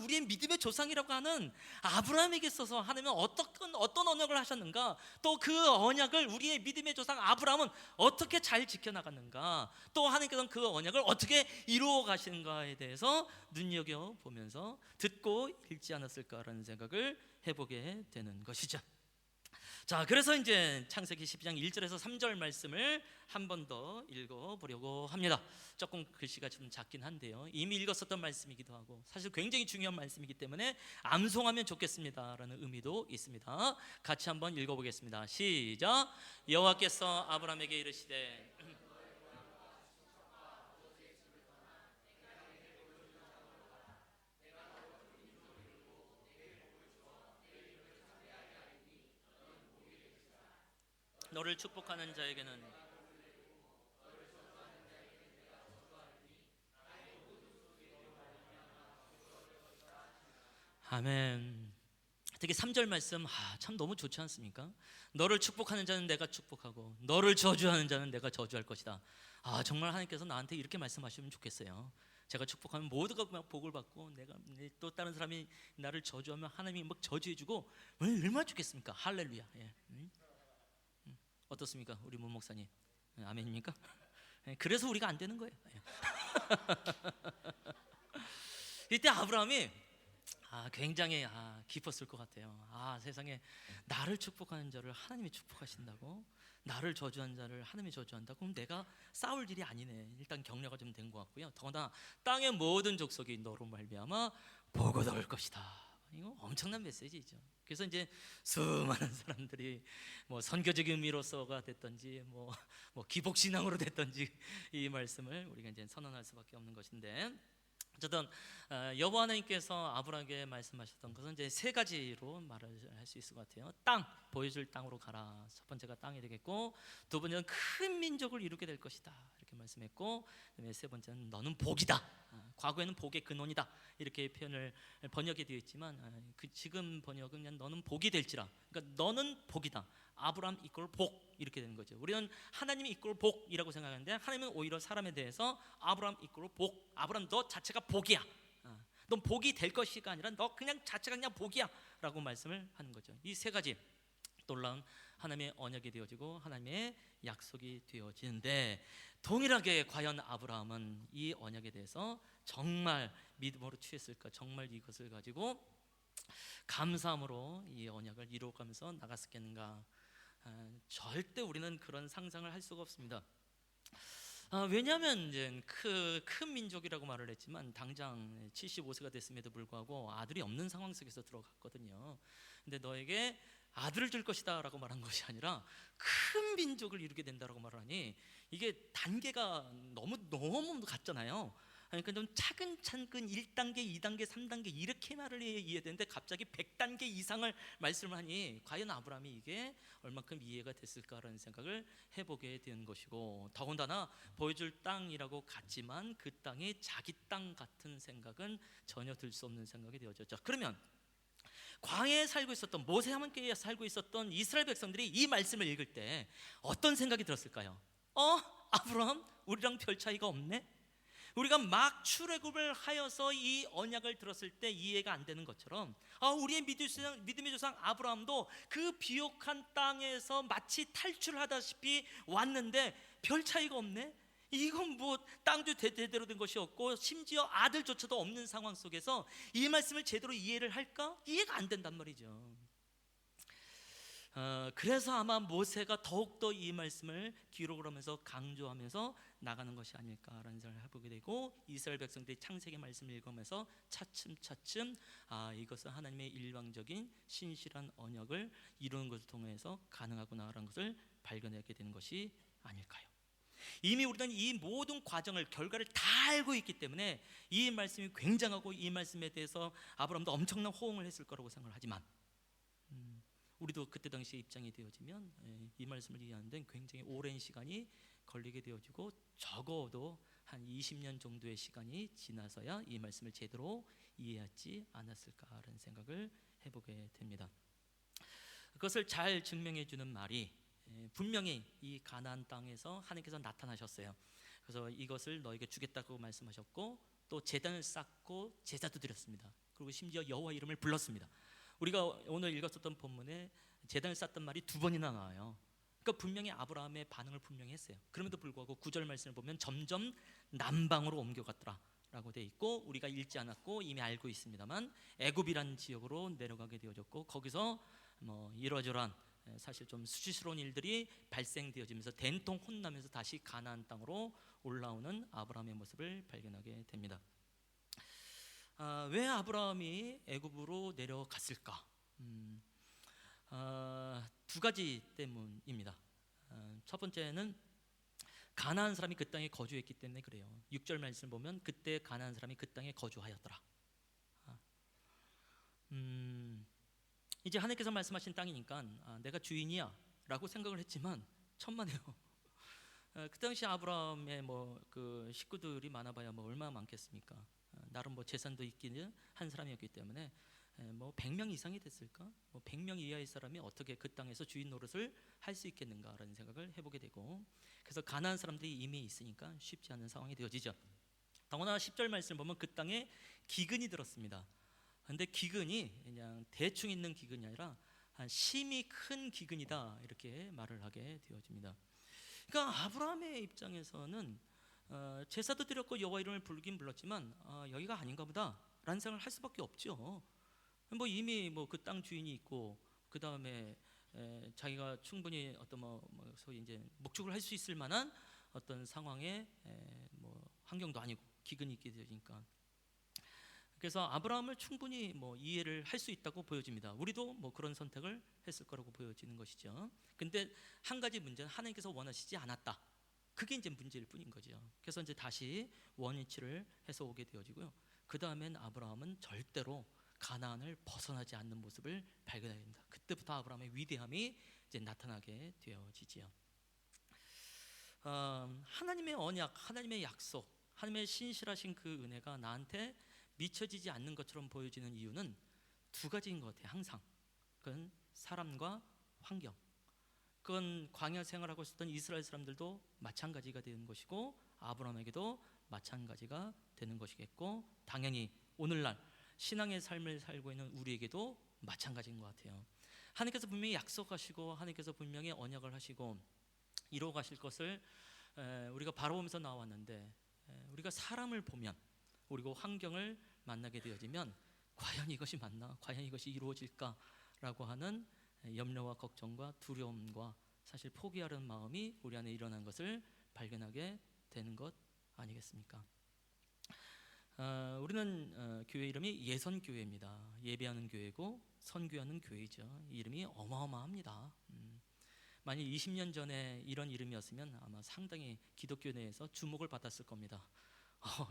우리의 믿음의 조상이라고 하는 아브라함에게 있어서 하나님은 어떤 언약을 하셨는가, 또 그 언약을 우리의 믿음의 조상 아브라함은 어떻게 잘 지켜나갔는가, 또 하나님께서는 그 언약을 어떻게 이루어 가시는가에 대해서 눈여겨보면서 듣고 읽지 않았을까라는 생각을 해보게 되는 것이죠. 자, 그래서 이제 창세기 12장 1절에서 3절 말씀을 한 번 더 읽어보려고 합니다. 조금 글씨가 좀 작긴 한데요, 이미 읽었었던 말씀이기도 하고 사실 굉장히 중요한 말씀이기 때문에 암송하면 좋겠습니다라는 의미도 있습니다. 같이 한번 읽어보겠습니다. 시작. 여호와께서 아브라함에게 이르시되 너를 축복하는 자에게는 아멘. 특히 3절 말씀 참 너무 좋지 않습니까? 너를 축복하는 자는 내가 축복하고 너를 저주하는 자는 내가 저주할 것이다. 정말 하나님께서 나한테 이렇게 말씀하시면 좋겠어요. 제가 축복하면 모두가 복을 받고 내가 또 다른 사람이 나를 저주하면 하나님이 막 저주해주고 얼마나 좋겠습니까? 할렐루야. 어떻습니까, 우리 문 목사님? 아멘입니까? 그래서 우리가 안 되는 거예요. 이때 아브라함이 굉장히 기뻤을 것 같아요. 세상에 나를 축복하는 자를 하나님이 축복하신다고, 나를 저주한 자를 하나님이 저주한다고, 그럼 내가 싸울 일이 아니네. 일단 격려가 좀 된 것 같고요. 더구나 땅의 모든 족속이 너로 말미암아 복을 얻을 것이다. 이거 엄청난 메시지죠. 그래서 이제 수많은 사람들이 선교적인 의미로서가 됐던지 기복신앙으로 됐던지 이 말씀을 우리가 이제 선언할 수밖에 없는 것인데, 어쨌든 여호와 하나님께서 아브라함에게 말씀하셨던 것은 이제 세 가지로 말을 할 수 있을 것 같아요. 땅, 보여줄 땅으로 가라. 첫 번째가 땅이 되겠고, 두 번째는 큰 민족을 이루게 될 것이다 이렇게 말씀했고, 그다음에 세 번째는 너는 복이다. 과거에는 복의 근원이다 이렇게 번역이 되어 있지만 지금 번역은 그냥 너는 복이 될지라. 그러니까 너는 복이다. 아브라함 이꼴 복 이렇게 되는 거죠. 우리는 하나님이 이꼴 복이라고 생각하는데 하나님은 오히려 사람에 대해서 아브라함 이꼴 복, 아브라함 너 자체가 복이야. 넌 복이 될 것이가 아니라 너 그냥 자체가 그냥 복이야 라고 말씀을 하는 거죠. 이 세 가지 놀라운 하나님의 언약이 되어지고 하나님의 약속이 되어지는데, 동일하게 과연 아브라함은 이 언약에 대해서 정말 믿음으로 취했을까? 정말 이것을 가지고 감사함으로 이 언약을 이루어가면서 나갔었겠는가? 절대 우리는 그런 상상을 할 수가 없습니다. 왜냐하면 이제 큰 민족이라고 말을 했지만 당장 75세가 됐음에도 불구하고 아들이 없는 상황 속에서 들어갔거든요. 근데 너에게 아들을 줄 것이다 라고 말한 것이 아니라 큰 민족을 이루게 된다라고 말하니 이게 단계가 너무 같잖아요. 그러니까 좀 차근차근 1단계, 2단계, 3단계 이렇게 말을 이해되는데 갑자기 100단계 이상을 말씀을 하니 과연 아브라함이 이게 얼마큼 이해가 됐을까라는 생각을 해보게 된 것이고, 더군다나 보여줄 땅이라고 같지만 그 땅이 자기 땅 같은 생각은 전혀 들 수 없는 생각이 되어졌죠. 그러면 광야에 살고 있었던, 모세와 함께 살고 있었던 이스라엘 백성들이 이 말씀을 읽을 때 어떤 생각이 들었을까요? 아브라함 우리랑 별 차이가 없네? 우리가 막 출애굽을 하여서 이 언약을 들었을 때 이해가 안 되는 것처럼 우리의 믿음의 조상 아브라함도 그 비옥한 땅에서 마치 탈출하다시피 왔는데 별 차이가 없네? 이건 뭐 땅도 대대로 된 것이 없고 심지어 아들조차도 없는 상황 속에서 이 말씀을 제대로 이해를 할까? 이해가 안 된단 말이죠. 그래서 아마 모세가 더욱더 이 말씀을 기록을 하면서 강조하면서 나가는 것이 아닐까라는 생각을 해보게 되고, 이스라엘 백성들이 창세기 말씀을 읽으면서 차츰차츰 이것은 하나님의 일방적인 신실한 언약을 이루는 것을 통해서 가능하구나라는 것을 발견하게 되는 것이 아닐까요? 이미 우리는 이 모든 과정을, 결과를 다 알고 있기 때문에 이 말씀이 굉장하고 이 말씀에 대해서 아브라함도 엄청난 호응을 했을 거라고 생각을 하지만, 우리도 그때 당시에 입장이 되어지면 이 말씀을 이해하는 데는 굉장히 오랜 시간이 걸리게 되어지고, 적어도 한 20년 정도의 시간이 지나서야 이 말씀을 제대로 이해하지 않았을까라는 생각을 해보게 됩니다. 그것을 잘 증명해 주는 말이, 분명히 이 가나안 땅에서 하나님께서 나타나셨어요. 그래서 이것을 너에게 주겠다고 말씀하셨고, 또 제단을 쌓고 제사도 드렸습니다. 그리고 심지어 여호와 이름을 불렀습니다. 우리가 오늘 읽었었던 본문에 제단을 쌓던 말이 2번이나 나와요. 그러니까 분명히 아브라함의 반응을 분명히 했어요. 그럼에도 불구하고 9절 말씀을 보면 점점 남방으로 옮겨갔더라 라고 돼 있고, 우리가 읽지 않았고 이미 알고 있습니다만 애굽이라는 지역으로 내려가게 되어졌고, 거기서 뭐 이러저러한 사실 좀 수치스러운 일들이 발생되어지면서 된통 혼나면서 다시 가나안 땅으로 올라오는 아브라함의 모습을 발견하게 됩니다. 왜 아브라함이 애굽으로 내려갔을까? 2가지 때문입니다. 첫 번째는 가나안 사람이 그 땅에 거주했기 때문에 그래요. 6절 말씀을 보면 그때 가나안 사람이 그 땅에 거주하였더라. 이제 하나님께서 말씀하신 땅이니까 내가 주인이야 라고 생각을 했지만 천만에요. 그 당시 아브라함의 그 식구들이 많아봐야 얼마나 많겠습니까? 나름 재산도 있기는 한 사람이었기 때문에 100명 이상이 됐을까? 100명 이하의 사람이 어떻게 그 땅에서 주인 노릇을 할 수 있겠는가라는 생각을 해보게 되고, 그래서 가나안 사람들이 이미 있으니까 쉽지 않은 상황이 되어지죠. 더구나 10절 말씀을 보면 그 땅에 기근이 들었습니다. 그런데 기근이 그냥 대충 있는 기근이 아니라 심히 큰 기근이다, 이렇게 말을 하게 되어집니다. 그러니까 아브라함의 입장에서는 제사도 드렸고 여호와 이름을 부르긴 불렀지만 여기가 아닌가 보다 라는 생각을 할 수밖에 없죠. 이미 그 땅 주인이 있고, 그 다음에 자기가 충분히 어떤 소위 이제 목축을 할 수 있을 만한 어떤 상황의 환경도 아니고 기근이 있게 되니까, 그래서 아브라함을 충분히 이해를 할 수 있다고 보여집니다. 우리도 그런 선택을 했을 거라고 보여지는 것이죠. 근데 한 가지 문제는 하나님께서 원하시지 않았다. 그게 이제 문제일 뿐인 거죠. 그래서 이제 다시 원위치를 해서 오게 되어지고요. 그 다음엔 아브라함은 절대로 가나안을 벗어나지 않는 모습을 발견하게 됩니다. 그때부터 아브라함의 위대함이 이제 나타나게 되어지지요. 하나님의 언약, 하나님의 약속, 하나님의 신실하신 그 은혜가 나한테 미쳐지지 않는 것처럼 보여지는 이유는 2가지인 것 같아요. 항상 그건 사람과 환경. 그건 광야 생활하고 있었던 이스라엘 사람들도 마찬가지가 되는 것이고, 아브라함에게도 마찬가지가 되는 것이겠고, 당연히 오늘날 신앙의 삶을 살고 있는 우리에게도 마찬가지인 것 같아요. 하나님께서 분명히 약속하시고, 하나님께서 분명히 언약을 하시고 이루어 가실 것을 우리가 바라보면서 나왔는데, 우리가 사람을 보면, 그리고 환경을 만나게 되어지면 과연 이것이 맞나? 과연 이것이 이루어질까라고 하는 염려와 걱정과 두려움과 사실 포기하려는 마음이 우리 안에 일어난 것을 발견하게 되는 것 아니겠습니까? 우리는 교회 이름이 예선교회입니다. 예배하는 교회고 선교하는 교회죠. 이름이 어마어마합니다. 만약 20년 전에 이런 이름이었으면 아마 상당히 기독교 내에서 주목을 받았을 겁니다.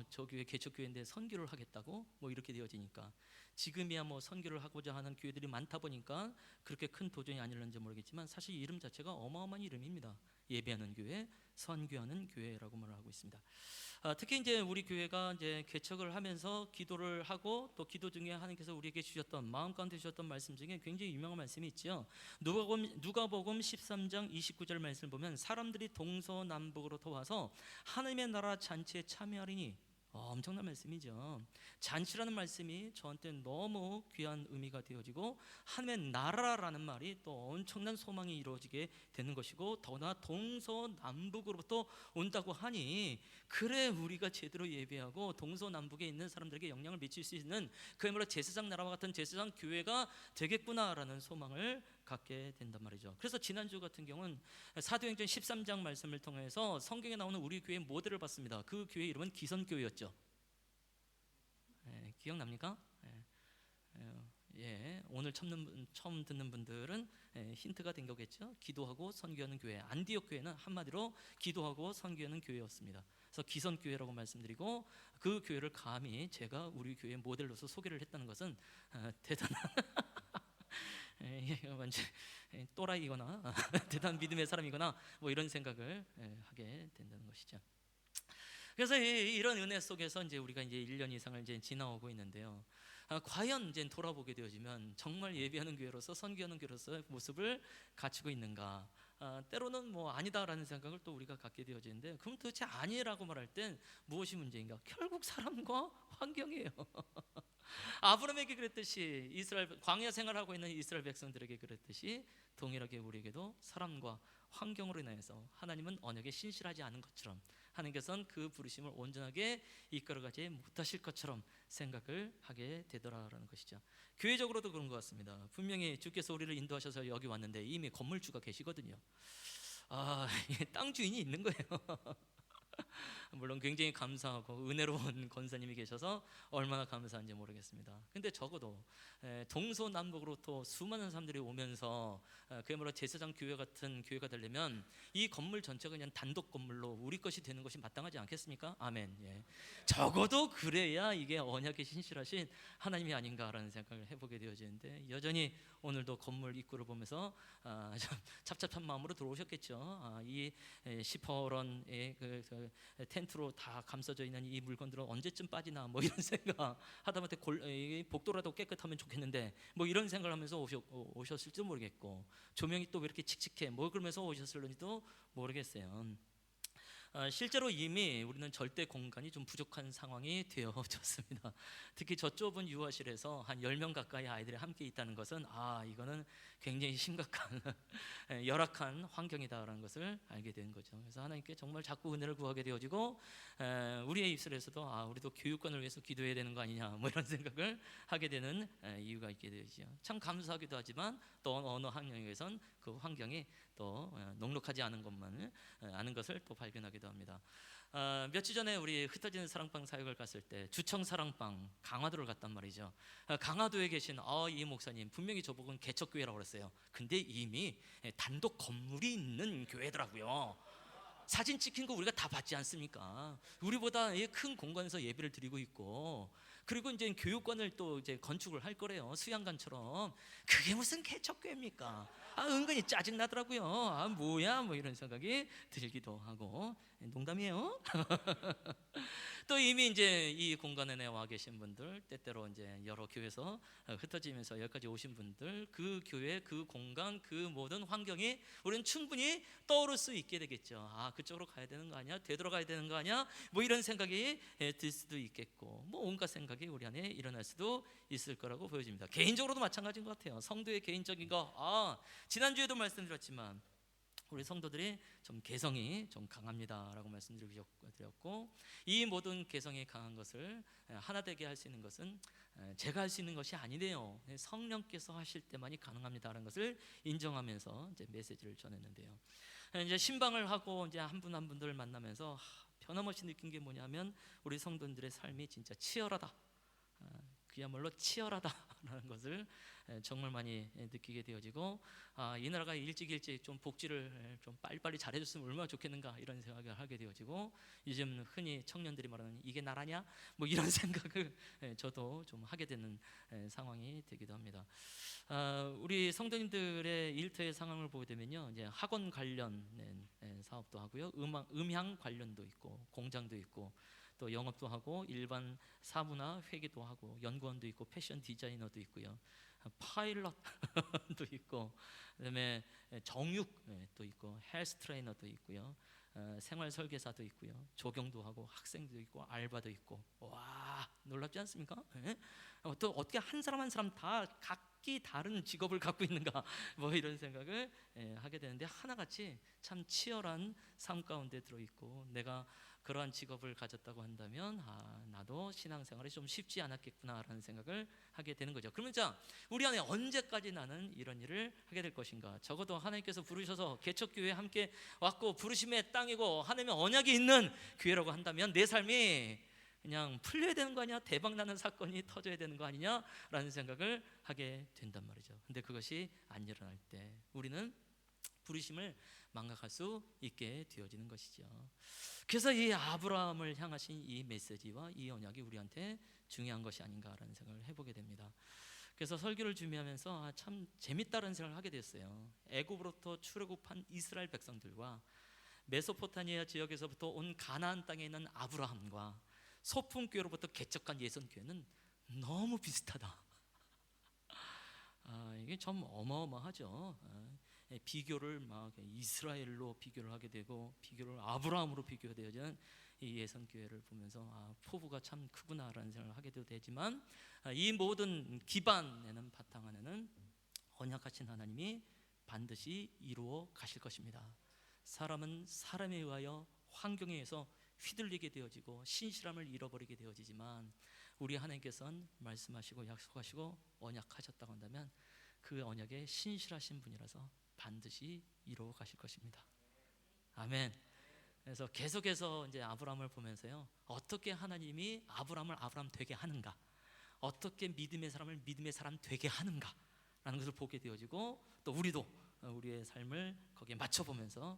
저 교회 개척교회인데 선교를 하겠다고 이렇게 되어지니까, 지금이야 선교를 하고자 하는 교회들이 많다 보니까 그렇게 큰 도전이 아닐는지 모르겠지만 사실 이름 자체가 어마어마한 이름입니다. 예배하는 교회, 선교하는 교회라고 말을 하고 있습니다. 특히 이제 우리 교회가 이제 개척을 하면서 기도를 하고, 또 기도 중에 하나님께서 우리에게 주셨던 마음 가운데 주셨던 말씀 중에 굉장히 유명한 말씀이 있죠. 누가복음 13장 29절 말씀을 보면 사람들이 동서남북으로 와서 하나님의 나라 잔치에 참여하리니 엄청난 말씀이죠. 잔치라는 말씀이 저한테 너무 귀한 의미가 되어지고, 하나님의 나라라는 말이 또 엄청난 소망이 이루어지게 되는 것이고, 더나 동서남북으로부터 온다고 하니, 그래 우리가 제대로 예배하고 동서남북에 있는 사람들에게 영향을 미칠 수 있는, 그야말로 제사장 나라와 같은 제사장 교회가 되겠구나라는 소망을 갖게 된단 말이죠. 그래서 지난주 같은 경우는 사도행전 13장 말씀을 통해서 성경에 나오는 우리 교회의 모델을 봤습니다. 그 교회 이름은 기선교회였죠. 기억납니까? 오늘 처음 듣는 분들은 힌트가 된 거겠죠. 기도하고 선교하는 교회. 안디옥 교회는 한마디로 기도하고 선교하는 교회였습니다. 그래서 기선교회라고 말씀드리고, 그 교회를 감히 제가 우리 교회 모델로서 소개를 했다는 것은 대단한 완전 또라이거나 대단한 믿음의 사람이거나 뭐 이런 생각을 하게 된다는 것이죠. 그래서 이런 은혜 속에서 이제 우리가 이제 1년 이상을 이제 지나오고 있는데요. 과연 이제 돌아보게 되어지면 정말 예배하는 교회로서, 선교하는 교회로서의 모습을 갖추고 있는가? 때로는 뭐 아니다라는 생각을 또 우리가 갖게 되어지는데, 그럼 도대체 아니라고 말할 땐 무엇이 문제인가? 결국 사람과 환경이에요. 아브라함에게 그랬듯이, 이스라엘 광야 생활하고 있는 이스라엘 백성들에게 그랬듯이, 동일하게 우리에게도 사람과 환경으로 인해서 하나님은 언약에 신실하지 않은 것처럼, 하나님께서는 그 부르심을 온전하게 이끌어가지 못하실 것처럼 생각을 하게 되더라라는 것이죠. 교회적으로도 그런 것 같습니다. 분명히 주께서 우리를 인도하셔서 여기 왔는데 이미 건물주가 계시거든요. 땅 주인이 있는 거예요. 물론 굉장히 감사하고 은혜로운 권사님이 계셔서 얼마나 감사한지 모르겠습니다. 근데 적어도 동서남북으로부터 수많은 사람들이 오면서 그야말로 제사장 교회 같은 교회가 되려면 이 건물 전체가 그냥 단독 건물로 우리 것이 되는 것이 마땅하지 않겠습니까? 아멘. 적어도 그래야 이게 언약에 신실하신 하나님이 아닌가라는 생각을 해보게 되어지는데, 여전히 오늘도 건물 입구를 보면서 좀 찹찹한 마음으로 들어오셨겠죠. 이 시퍼런의 그 텐트로 다 감싸져 있는 이 물건들은 언제쯤 빠지나 뭐 이런 생각, 하다못해 복도라도 깨끗하면 좋겠는데 뭐 이런 생각을 하면서 오셨을지도 모르겠고, 조명이 또 왜 이렇게 칙칙해 뭐 그러면서 오셨을는지도 모르겠어요. 실제로 이미 우리는 절대 공간이 좀 부족한 상황이 되어졌습니다. 특히 저 좁은 유아실에서 한 10명 가까이 아이들이 함께 있다는 것은 이거는 굉장히 심각한 열악한 환경이다라는 것을 알게 된 거죠. 그래서 하나님께 정말 자꾸 은혜를 구하게 되어지고, 우리의 입술에서도 우리도 교육관을 위해서 기도해야 되는 거 아니냐 뭐 이런 생각을 하게 되는 이유가 있게 되죠. 참 감사하기도 하지만 또 어느 환경에선 그 환경이 또 녹록하지 않은 것만 아는 것을 또 발견하기도 합니다. 며칠 전에 우리 흩어지는 사랑방 사역을 갔을 때 주청 사랑방 강화도를 갔단 말이죠. 강화도에 계신 이 목사님 분명히 저보고는 개척교회라고 그랬어요. 근데 이미 단독 건물이 있는 교회더라고요. 사진 찍힌 거 우리가 다 봤지 않습니까? 우리보다 큰 공간에서 예배를 드리고 있고, 그리고 이제 교육관을 또 이제 건축을 할 거래요. 수양관처럼. 그게 무슨 개척교회입니까? 은근히 짜증 나더라고요. 뭐야 뭐 이런 생각이 들기도 하고. 농담이에요. 또 이미 이제 이 공간에 와 계신 분들, 때때로 이제 여러 교회에서 흩어지면서 여기까지 오신 분들, 그 교회, 그 공간, 그 모든 환경이 우리는 충분히 떠오를 수 있게 되겠죠. 그쪽으로 가야 되는 거 아니야? 되돌아가야 되는 거 아니야? 뭐 이런 생각이 들 수도 있겠고, 뭐 온갖 생각이 우리 안에 일어날 수도 있을 거라고 보여집니다. 개인적으로도 마찬가지인 것 같아요. 성도의 개인적인 거, 지난주에도 말씀드렸지만 우리 성도들이 좀 개성이 좀 강합니다라고 말씀드렸고, 이 모든 개성이 강한 것을 하나 되게 할 수 있는 것은 제가 할 수 있는 것이 아니네요. 성령께서 하실 때만이 가능합니다라는 것을 인정하면서 이제 메시지를 전했는데요. 이제 신방을 하고 이제 한 분 한 분들을 만나면서 변함없이 느낀 게 뭐냐면, 우리 성도들의 삶이 진짜 치열하다, 그야말로 치열하다라는 것을 정말 많이 느끼게 되어지고, 이 나라가 일찍 좀 복지를 좀 빨리빨리 잘해줬으면 얼마나 좋겠는가 이런 생각을 하게 되어지고, 요즘 흔히 청년들이 말하는 이게 나라냐 뭐 이런 생각을 저도 좀 하게 되는 상황이 되기도 합니다. 우리 성도님들의 일터의 상황을 보게 되면요, 이제 학원 관련 사업도 하고요, 음향 관련도 있고, 공장도 있고, 또 영업도 하고, 일반 사무나 회계도 하고, 연구원도 있고, 패션 디자이너도 있고요, 파일럿도 있고, 그다음에 정육도 있고, 헬스 트레이너도 있고요, 생활 설계사도 있고요, 조경도 하고 학생도 있고 알바도 있고. 와, 놀랍지 않습니까? 예? 또 어떻게 한 사람 한 사람 다 각기 다른 직업을 갖고 있는가 뭐 이런 생각을 하게 되는데, 하나같이 참 치열한 삶 가운데 들어있고, 내가 그러한 직업을 가졌다고 한다면 나도 신앙생활이 좀 쉽지 않았겠구나라는 생각을 하게 되는 거죠. 그러면 자, 우리 안에 언제까지 나는 이런 일을 하게 될 것인가? 적어도 하나님께서 부르셔서 개척교회에 함께 왔고 부르심의 땅이고 하나님의 언약이 있는 교회라고 한다면 내 삶이 그냥 풀려야 되는 거 아니야? 대박나는 사건이 터져야 되는 거 아니냐라는 생각을 하게 된단 말이죠. 근데 그것이 안 일어날 때 우리는 부르심을 망각할 수 있게 되어지는 것이죠. 그래서 이 아브라함을 향하신 이 메시지와 이 언약이 우리한테 중요한 것이 아닌가라는 생각을 해보게 됩니다. 그래서 설교를 준비하면서 참 재밌다는 생각을 하게 됐어요. 애굽으로부터 출애굽한 이스라엘 백성들과 메소포타미아 지역에서부터 온 가나안 땅에 있는 아브라함과 소풍교회로부터 개척한 예선교회는 너무 비슷하다. 이게 참 어마어마하죠. 비교를 막 이스라엘로 비교를 하게 되고 비교를 아브라함으로 비교되어지는 이 예선교회를 보면서 포부가 참 크구나라는 생각을 하게 되지만, 이 모든 기반에는, 바탕 안에는 언약하신 하나님이 반드시 이루어 가실 것입니다. 사람은 사람에 의하여 환경에 의해서 휘둘리게 되어지고 신실함을 잃어버리게 되어지지만, 우리 하나님께서는 말씀하시고 약속하시고 언약하셨다고 한다면 그 언약에 신실하신 분이라서 반드시 이루어 가실 것입니다. 아멘. 그래서 계속해서 이제 아브라함을 보면서요, 어떻게 하나님이 아브라함을 아브라함 되게 하는가, 어떻게 믿음의 사람을 믿음의 사람 되게 하는가라는 것을 보게 되어지고, 또 우리도 우리의 삶을 거기에 맞춰보면서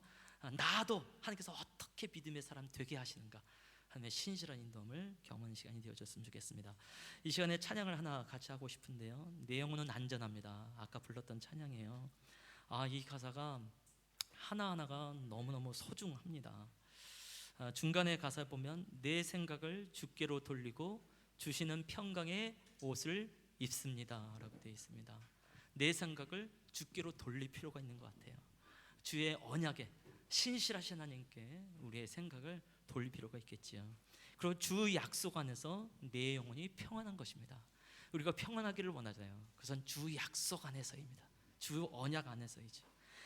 나도 하나님께서 어떻게 믿음의 사람 되게 하시는가, 하나님의 신실한 인도함을 경험하는 시간이 되어졌으면 좋겠습니다. 이 시간에 찬양을 하나 같이 하고 싶은데요, 내 영혼은 안전합니다. 아까 불렀던 찬양이에요. 이 가사가 하나하나가 너무너무 소중합니다. 중간에 가사 보면 내 생각을 주께로 돌리고 주시는 평강의 옷을 입습니다 라고 되어 있습니다. 내 생각을 주께로 돌릴 필요가 있는 것 같아요. 주의 언약에 신실하신 하나님께 우리의 생각을 돌릴 필요가 있겠지요. 그리고 주 약속 안에서 내 영혼이 평안한 것입니다. 우리가 평안하기를 원하잖아요. 그것은 주 약속 안에서입니다. 주 언약 안에서이죠.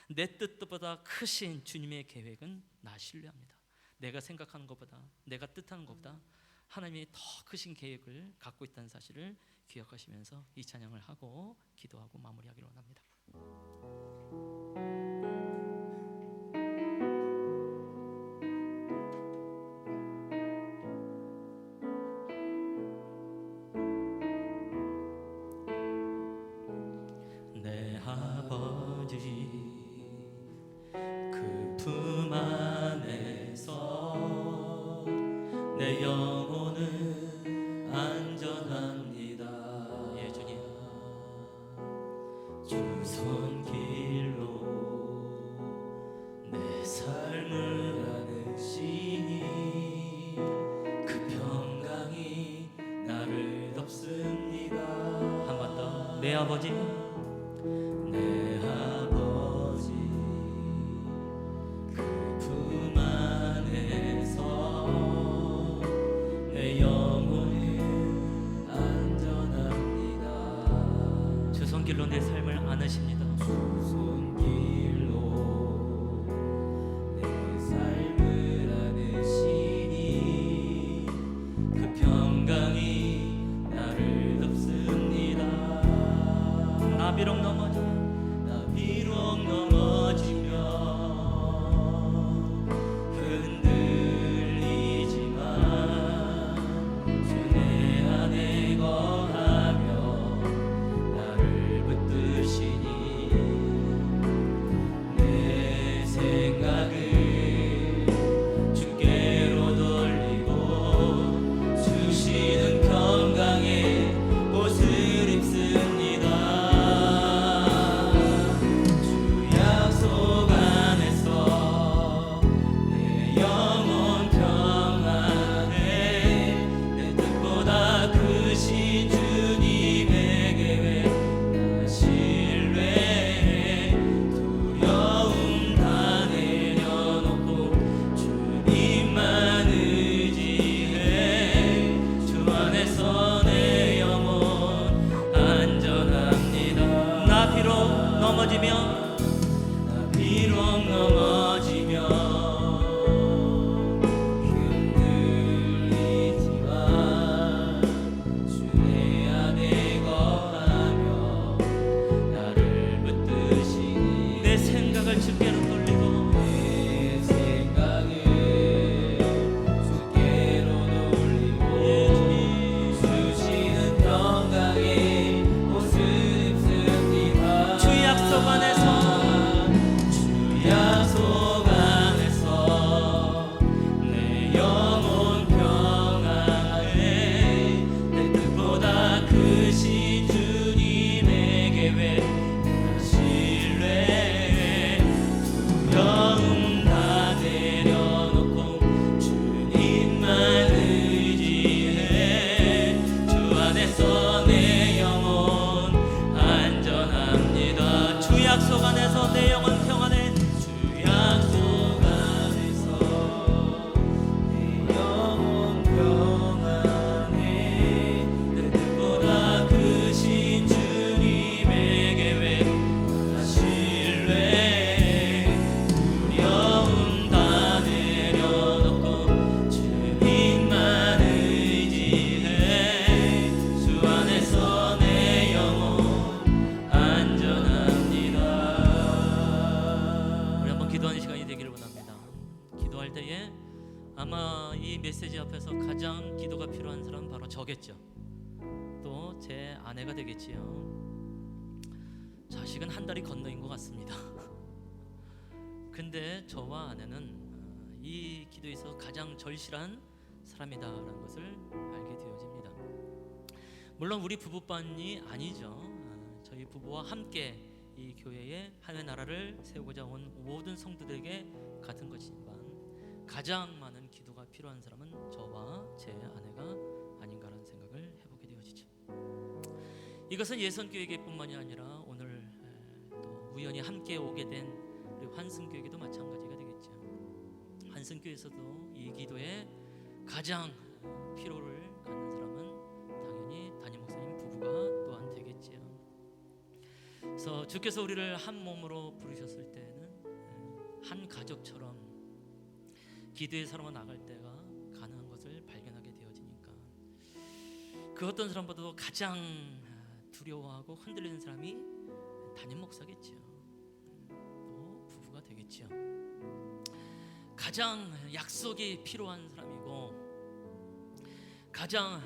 내 뜻보다 크신 주님의 계획은 나 신뢰합니다. 내가 생각하는 것보다, 내가 뜻하는 것보다 하나님이 더 크신 계획을 갖고 있다는 사실을 기억하시면서 이 찬양을 하고 기도하고 마무리하기를 원합니다. 내 아버지 그 품 안에서 내 영혼은 안전합니다. 예, 주님. 주 손길로 내 삶을 안으시니 그 평강이 나를 덮습니다. 한 번 더. 내 아버지, 내 아버지 그 품 안에서 내 영혼은 안전합니다. 주 손길로 내 삶을 안으십니다. 주 손길로 내 삶을 안으시니 그 평강이 나를 덮습니다. 나 비록 넘어지면 흔들리지만 주 내 안에 거하며 나를 붙드시니 내 생각을 주께로 돌리고 주시는 평강의 옷을 입습니다. 저겠죠. 또 제 아내가 되겠지요. 자식은 한 달이 건너인 것 같습니다. 근데 저와 아내는 이 기도에서 가장 절실한 사람이다라는 것을 알게 되어집니다. 물론 우리 부부만이 아니죠. 저희 부부와 함께 이 교회에 하나님의 나라를 세우고자 온 모든 성도들에게 같은 것이지만 가장 많은 기도가 필요한 사람은 저와 제 아내가 아닌가라는 생각을 해보게 되어지죠. 이것은 예선교회뿐만이 아니라 오늘 또 우연히 함께 오게 된 우리 환승교회도 마찬가지가 되겠죠. 환승교회에서도 이 기도에 가장 필요를 갖는 사람은 당연히 담임 목사님 부부가 또한 되겠지요. 그래서 주께서 우리를 한 몸으로 부르셨을 때는 한 가족처럼 기도의 사람으로 나갈 때가 가능한 것을 발견하게 되어지니까 그 어떤 사람보다도 가장 두려워하고 흔들리는 사람이 담임 목사겠지요. 또 부부가 되겠지요. 가장 약속이 필요한 사람이고 가장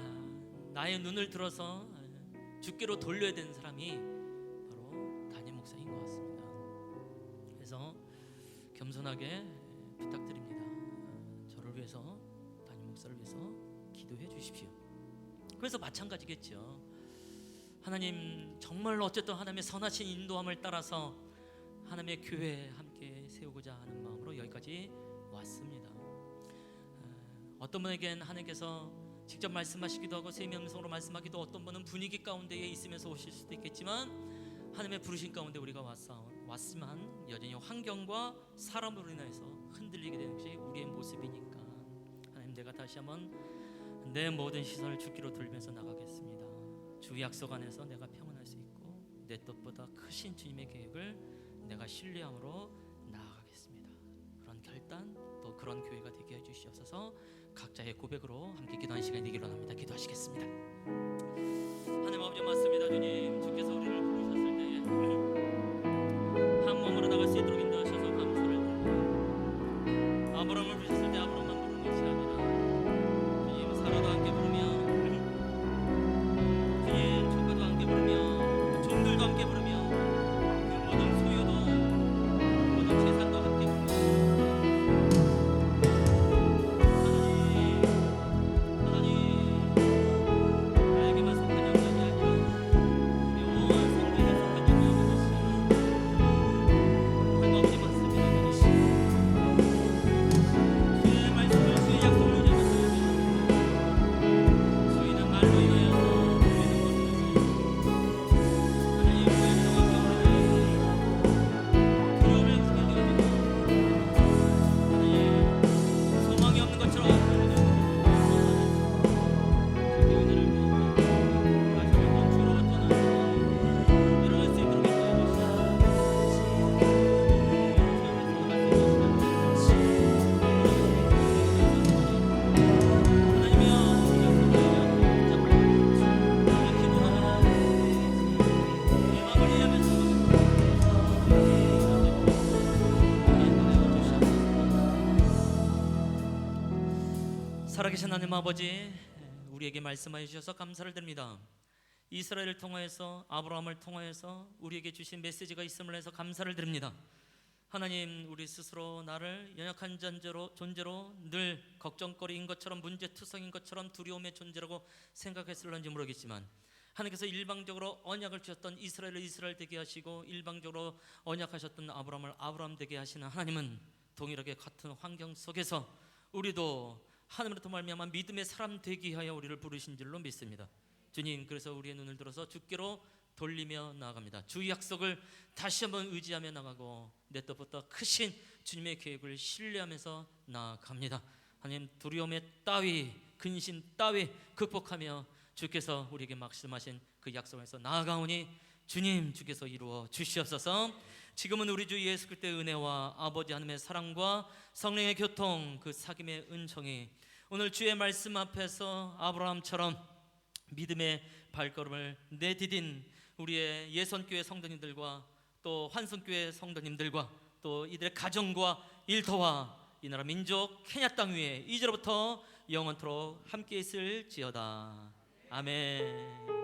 나의 눈을 들어서 주께로 돌려야 되는 사람이 바로 담임 목사인 것 같습니다. 그래서 겸손하게 부탁드립니다. 저를 위해서, 담임 목사를 위해서 기도해 주십시오. 그래서 마찬가지겠죠. 하나님 정말로 어쨌든 하나님의 선하신 인도함을 따라서 하나님의 교회에 함께 세우고자 하는 마음으로 여기까지 왔습니다. 어떤 분에겐 하나님께서 직접 말씀하시기도 하고 세미음성으로 말씀하기도, 어떤 분은 분위기 가운데에 있으면서 오실 수도 있겠지만 하나님의 부르신 가운데 우리가 왔지만 여전히 환경과 사람으로 인해서 흔들리게 되는 것이 우리의 모습이니까 하나님, 내가 다시 한번 내 모든 시선을 주께로 돌면서 나가겠습니다. 주 약속 안에서 내가 평안할 수 있고 내 뜻보다 크신 주님의 계획을 내가 신뢰함으로 나아가겠습니다. 그런 결단, 또 그런 교회가 되게 해주시옵소서. 각자의 고백으로 함께 기도하는 시간이 되기를 원합니다. 기도하시겠습니다. 하나님 아버지 맞습니다. 주님, 주께서 우리를 부르셨을 때에 한 몸으로 나갈 수 있도록 인도하셔서 감사를 드립니다. 아브라함을 부르셨을 때 아브라함만 부르는 것이 아니라 주님 사라도 함께 부르며, 주님 조카도 함께 부르며, 종들도 함께 부르며, 그 모든 소유도 모든 재산도 함께 부르며, 나에게만 속한 영광이 아니라 우리 온 성도에게 속한 영광이 아버지 맞습니다. 주의 말씀을, 주의 약속을 잡으시오며 저희는 말로 인하여서 우리는 것을 하나님 두려움을 크게 되어지고 하나님 소망이 없는 것처럼 주의 은혜를 구하고 다시 한번 주로 떠나서 일어날 수 있도록 인도해 살아계신 하나님 아버지, 우리에게 말씀하여 주셔서 감사를 드립니다. 이스라엘을 통하여서, 아브라함을 통하여서 우리에게 주신 메시지가 있음을 해서 감사를 드립니다. 하나님, 우리 스스로 나를 연약한 존재로 늘 걱정거리인 것처럼, 문제투성인 것처럼 두려움의 존재라고 생각했을런지 모르겠지만 하나님께서 일방적으로 언약을 주셨던 이스라엘을 이스라엘 되게 하시고 일방적으로 언약하셨던 아브라함을 아브라함 되게 하시는 하나님은 동일하게 같은 환경 속에서 우리도 하나님으로부터 말미암아 믿음의 사람 되기 위하여 우리를 부르신 줄로 믿습니다. 주님, 그래서 우리의 눈을 들어서 주께로 돌리며 나아갑니다. 주 약속을 다시 한번 의지하며 나가고 내 뜻보다 크신 주님의 계획을 신뢰하면서 나아갑니다. 하나님, 두려움의 따위, 근심 따위 극복하며 주께서 우리에게 말씀하신 그 약속에서 나아가오니 주님, 주께서 이루어 주시옵소서. 지금은 우리 주 예수 그리스도의 은혜와 아버지 하나님의 사랑과 성령의 교통, 그 사귐의 은총이 오늘 주의 말씀 앞에서 아브라함처럼 믿음의 발걸음을 내디딘 우리의 예선교회 성도님들과 또 환성교회 성도님들과 또 이들의 가정과 일터와 이 나라 민족 케냐 땅 위에 이제로부터 영원토록 함께 있을지어다. 아멘.